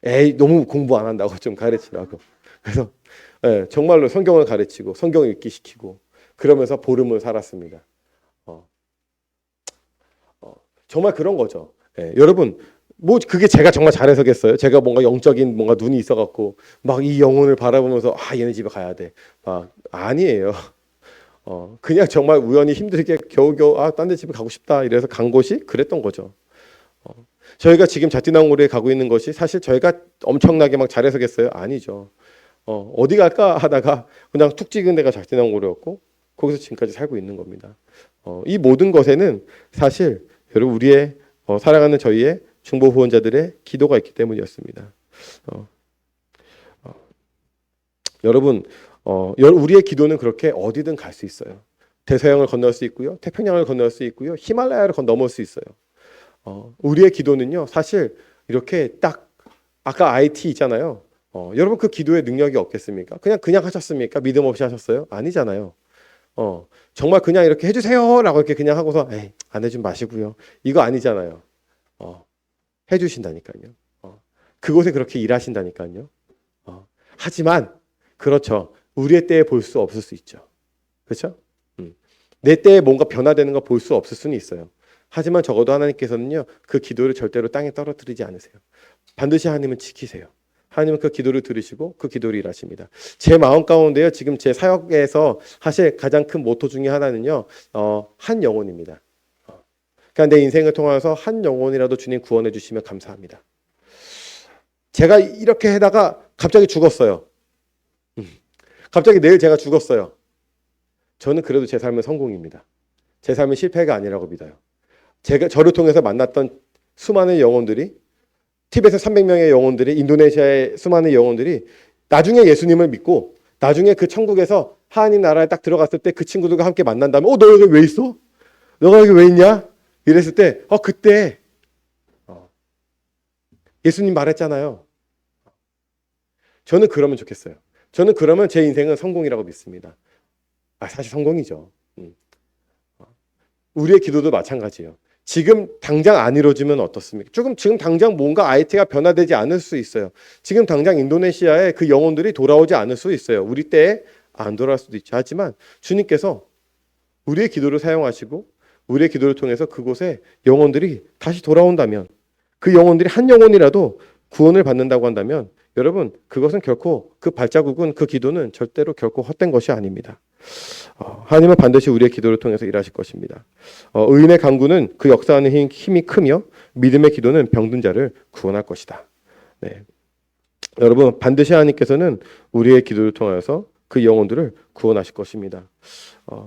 S1: 에이 너무 공부 안 한다고 좀 가르치라고. 그래서 정말로 성경을 가르치고 성경 읽기 시키고 그러면서 보름을 살았습니다. 정말 그런 거죠. 여러분 뭐 그게 제가 정말 잘해서겠어요? 제가 뭔가 영적인 뭔가 눈이 있어갖고 막 이 영혼을 바라보면서 얘네 집에 가야 돼. 아니에요. 그냥 정말 우연히 힘들게 겨우겨우 딴 데 집에 가고 싶다 이래서 간 곳이 그랬던 거죠. 저희가 지금 자티나무로에 가고 있는 것이 사실 저희가 엄청나게 막 잘해서겠어요? 아니죠. 어디 갈까 하다가 그냥 툭 찍은 데가 자티나무로였고 거기서 지금까지 살고 있는 겁니다. 이 모든 것에는 사실 여러분 우리의 사랑하는 저희의 중보 후원자들의 기도가 있기 때문이었습니다. 여러분 우리의 기도는 그렇게 어디든 갈 수 있어요. 대서양을 건널 수 있고요. 태평양을 건널 수 있고요. 히말라야를 넘을 수 있어요. 우리의 기도는요, 사실 이렇게 딱 아까 IT 있잖아요. 여러분 그 기도에 능력이 없겠습니까? 그냥 하셨습니까? 믿음 없이 하셨어요? 아니잖아요. 정말 그냥 이렇게 해주세요라고 이렇게 그냥 하고서 에이, 안 해준 마시고요. 이거 아니잖아요. 해주신다니까요. 그곳에 그렇게 일하신다니까요. 하지만 그렇죠. 우리의 때에 볼 수 없을 수 있죠. 그렇죠? 내 때에 뭔가 변화되는 거 볼 수 없을 수는 있어요. 하지만 적어도 하나님께서는요, 그 기도를 절대로 땅에 떨어뜨리지 않으세요. 반드시 하나님은 지키세요. 하나님은 그 기도를 들으시고 그 기도를 일하십니다. 제 마음 가운데요, 지금 제 사역에서 사실 가장 큰 모토 중에 하나는요, 한 영혼입니다. 그러니까 내 인생을 통해서 한 영혼이라도 주님 구원해 주시면 감사합니다. 제가 이렇게 하다가 갑자기 죽었어요. 갑자기 내일 제가 죽었어요. 저는 그래도 제 삶은 성공입니다. 제 삶은 실패가 아니라고 믿어요. 저를 통해서 만났던 수많은 영혼들이, 티벳의 300명의 영혼들이, 인도네시아의 수많은 영혼들이 나중에 예수님을 믿고 나중에 그 천국에서 하나님 나라에 딱 들어갔을 때 그 친구들과 함께 만난다면 너 여기 왜 있어? 너가 여기 왜 있냐? 이랬을 때 그때 예수님 말했잖아요. 저는 그러면 좋겠어요. 저는 그러면 제 인생은 성공이라고 믿습니다. 사실 성공이죠. 우리의 기도도 마찬가지예요. 지금 당장 안 이루어지면 어떻습니까? 지금 당장 뭔가 IT가 변화되지 않을 수 있어요. 지금 당장 인도네시아에 그 영혼들이 돌아오지 않을 수 있어요. 우리 때에 안 돌아올 수도 있죠. 하지만 주님께서 우리의 기도를 사용하시고 우리의 기도를 통해서 그곳에 영혼들이 다시 돌아온다면, 그 영혼들이 한 영혼이라도 구원을 받는다고 한다면, 여러분 그것은 결코, 그 발자국은, 그 기도는 절대로 결코 헛된 것이 아닙니다. 하나님은 반드시 우리의 기도를 통해서 일하실 것입니다. 의인의 간구는 그 역사하는 힘이 크며 믿음의 기도는 병든 자를 구원할 것이다. 네. 여러분 반드시 하나님께서는 우리의 기도를 통해서 그 영혼들을 구원하실 것입니다.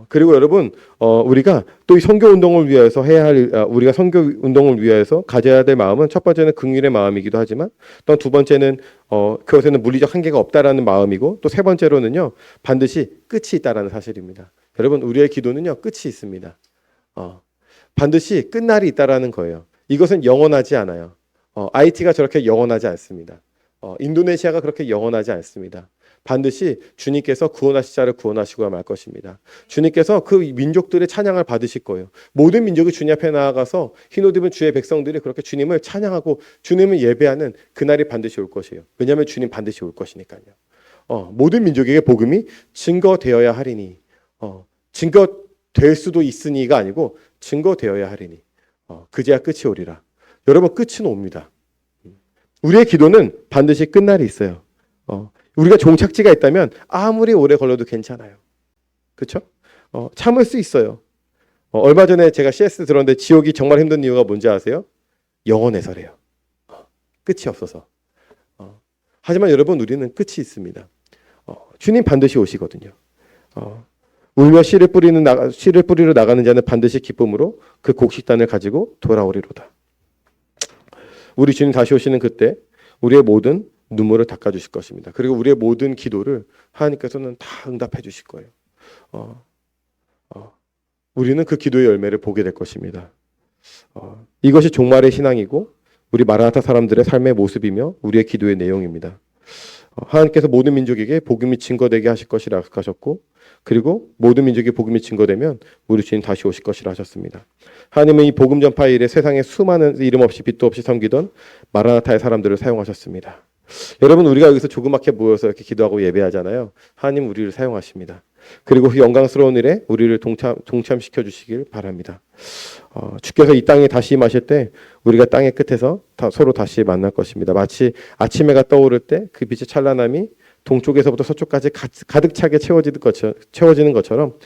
S1: 그리고 여러분 우리가 또 이 선교 운동을 위해서 해야 할, 우리가 선교 운동을 위해서 가져야 될 마음은, 첫 번째는 긍휼의 마음이기도 하지만 또 두 번째는 그것에는 물리적 한계가 없다라는 마음이고, 또 세 번째로는요 반드시 끝이 있다라는 사실입니다. 여러분 우리의 기도는요 끝이 있습니다. 반드시 끝날이 있다라는 거예요. 이것은 영원하지 않아요. IT가 저렇게 영원하지 않습니다. 인도네시아가 그렇게 영원하지 않습니다. 반드시 주님께서 구원하실 자를 구원하시고 말 것입니다. 주님께서 그 민족들의 찬양을 받으실 거예요. 모든 민족이 주님 앞에 나아가서 흰옷 입은 주의 백성들이 그렇게 주님을 찬양하고 주님을 예배하는 그날이 반드시 올 것이에요. 왜냐하면 주님 반드시 올 것이니까요. 모든 민족에게 복음이 증거되어야 하리니, 증거될 수도 있으니가 아니고 증거되어야 하리니, 그제야 끝이 오리라. 여러분 끝은 옵니다. 우리의 기도는 반드시 끝날이 있어요. 우리가 종착지가 있다면 아무리 오래 걸려도 괜찮아요. 그렇죠? 참을 수 있어요. 얼마 전에 제가 CS 들었는데 지옥이 정말 힘든 이유가 뭔지 아세요? 영원해서래요. 끝이 없어서. 하지만 여러분 우리는 끝이 있습니다. 주님 반드시 오시거든요. 울며 씨를 뿌리러 나가는 자는 반드시 기쁨으로 그 곡식단을 가지고 돌아오리로다. 우리 주님 다시 오시는 그때 우리의 모든 눈물을 닦아주실 것입니다. 그리고 우리의 모든 기도를 하나님께서는 다 응답해 주실 거예요. 우리는 그 기도의 열매를 보게 될 것입니다. 이것이 종말의 신앙이고 우리 마라나타 사람들의 삶의 모습이며 우리의 기도의 내용입니다. 하나님께서 모든 민족에게 복음이 증거되게 하실 것이라 하셨고, 그리고 모든 민족이 복음이 증거되면 우리 주님 다시 오실 것이라 하셨습니다. 하나님은 이 복음 전파 일에 세상에 수많은 이름 없이 빛도 없이 섬기던 마라나타의 사람들을 사용하셨습니다. 여러분 우리가 여기서 조그맣게 모여서 이렇게 기도하고 예배하잖아요. 하나님 우리를 사용하십니다. 그리고 그 영광스러운 일에 우리를 동참시켜 주시길 바랍니다. 주께서 이 땅에 다시 임하실 때 우리가 땅의 끝에서 서로 다시 만날 것입니다. 마치 아침 해가 떠오를 때 그 빛의 찬란함이 동쪽에서부터 서쪽까지 가득 차게 채워지는 것처럼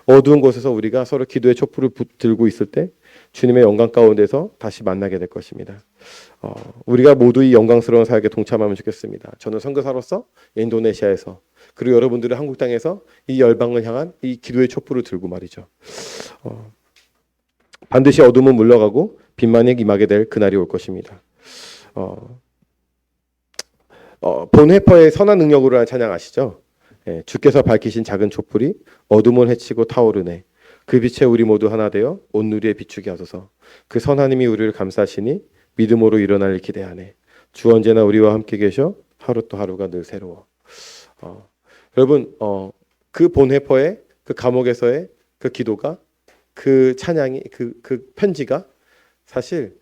S1: 어두운 곳에서 우리가 서로 기도의 촛불을 들고 있을 때 주님의 영광 가운데서 다시 만나게 될 것입니다. 우리가 모두 이 영광스러운 사역에 동참하면 좋겠습니다. 저는 선교사로서 인도네시아에서, 그리고 여러분들은 한국 땅에서 이 열방을 향한 이 기도의 촛불을 들고 말이죠. 반드시 어둠은 물러가고 빛만이 임하게 될 그날이 올 것입니다. 본회퍼의 선한 능력으로 하는 찬양 아시죠? 주께서 밝히신 작은 촛불이 어둠을 헤치고 타오르네. 그 빛에 우리 모두 하나 되어 온누리에 비추게 하소서. 그 선하님이 우리를 감싸시니 믿음으로 일어날 기대하네. 주 언제나 우리와 함께 계셔 하루 또 하루가 늘 새로워. 여러분 그 본회퍼의 그 감옥에서의 그 기도가 그 찬양이 그 편지가 사실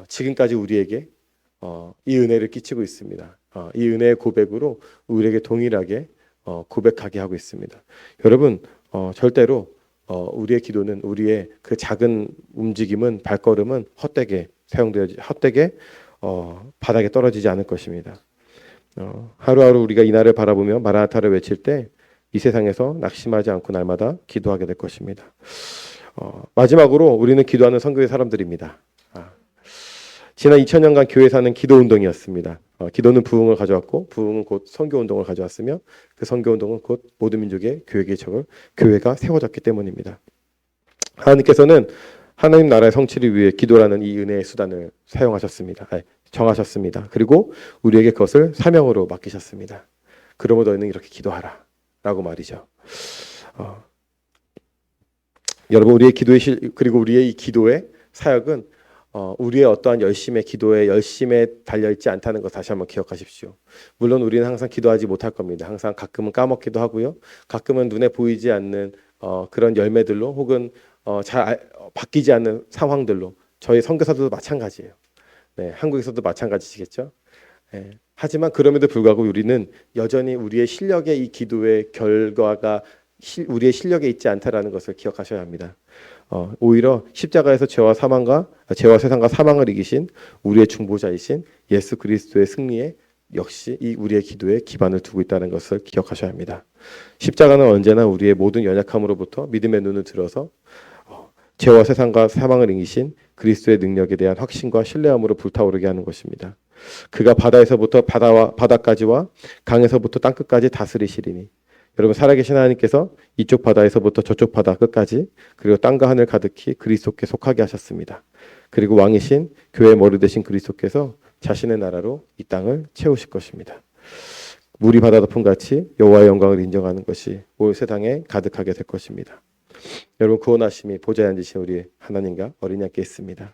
S1: 지금까지 우리에게 이 은혜를 끼치고 있습니다. 이 은혜의 고백으로 우리에게 동일하게 고백하게 하고 있습니다. 여러분 절대로 우리의 기도는 우리의 그 작은 움직임은 발걸음은 헛되게 바닥에 떨어지지 않을 것입니다. 하루하루 우리가 이 날을 바라보며 마라나타를 외칠 때 이 세상에서 낙심하지 않고 날마다 기도하게 될 것입니다. 마지막으로 우리는 기도하는 선교의 사람들입니다. 지난 2000년간 교회사는 기도운동이었습니다. 기도는 부흥을 가져왔고 부흥은 곧 선교운동을 가져왔으며 그 선교운동은 곧 모든 민족의 교회가 세워졌기 때문입니다. 하나님께서는 하나님 나라의 성취를 위해 기도라는 이 은혜의 수단을 정하셨습니다. 그리고 우리에게 그것을 사명으로 맡기셨습니다. 그러므로 너희는 이렇게 기도하라 라고 말이죠. 여러분 그리고 우리의 이 기도의 사역은 우리의 어떠한 기도에 열심에 달려있지 않다는 것 다시 한번 기억하십시오. 물론 우리는 항상 기도하지 못할 겁니다. 항상 가끔은 까먹기도 하고요. 가끔은 눈에 보이지 않는 그런 열매들로 혹은 잘 바뀌지 않는 상황들로 저희 선교사들도 마찬가지예요. 네, 한국에서도 마찬가지시겠죠. 네. 하지만 그럼에도 불구하고 우리는 여전히 우리의 실력의 이 기도의 결과가 우리의 실력에 있지 않다라는 것을 기억하셔야 합니다. 오히려 십자가에서 죄와 세상과 사망을 이기신 우리의 중보자이신 예수 그리스도의 승리에 역시 이 우리의 기도에 기반을 두고 있다는 것을 기억하셔야 합니다. 십자가는 언제나 우리의 모든 연약함으로부터 믿음의 눈을 들어서 죄와 세상과 사망을 이기신 그리스도의 능력에 대한 확신과 신뢰함으로 불타오르게 하는 것입니다. 그가 바다에서부터 바다까지와 강에서부터 땅끝까지 다스리시리니. 여러분 살아계신 하나님께서 이쪽 바다에서부터 저쪽 바다 끝까지 그리고 땅과 하늘 가득히 그리스도께 속하게 하셨습니다. 그리고 왕이신 교회의 머리 되신 그리스도께서 자신의 나라로 이 땅을 채우실 것입니다. 물이 바다 덮음 같이 여호와의 영광을 인정하는 것이 올 세상에 가득하게 될 것입니다. 여러분 구원하심이 보좌에 앉으신 우리 하나님과 어린 양께 있습니다.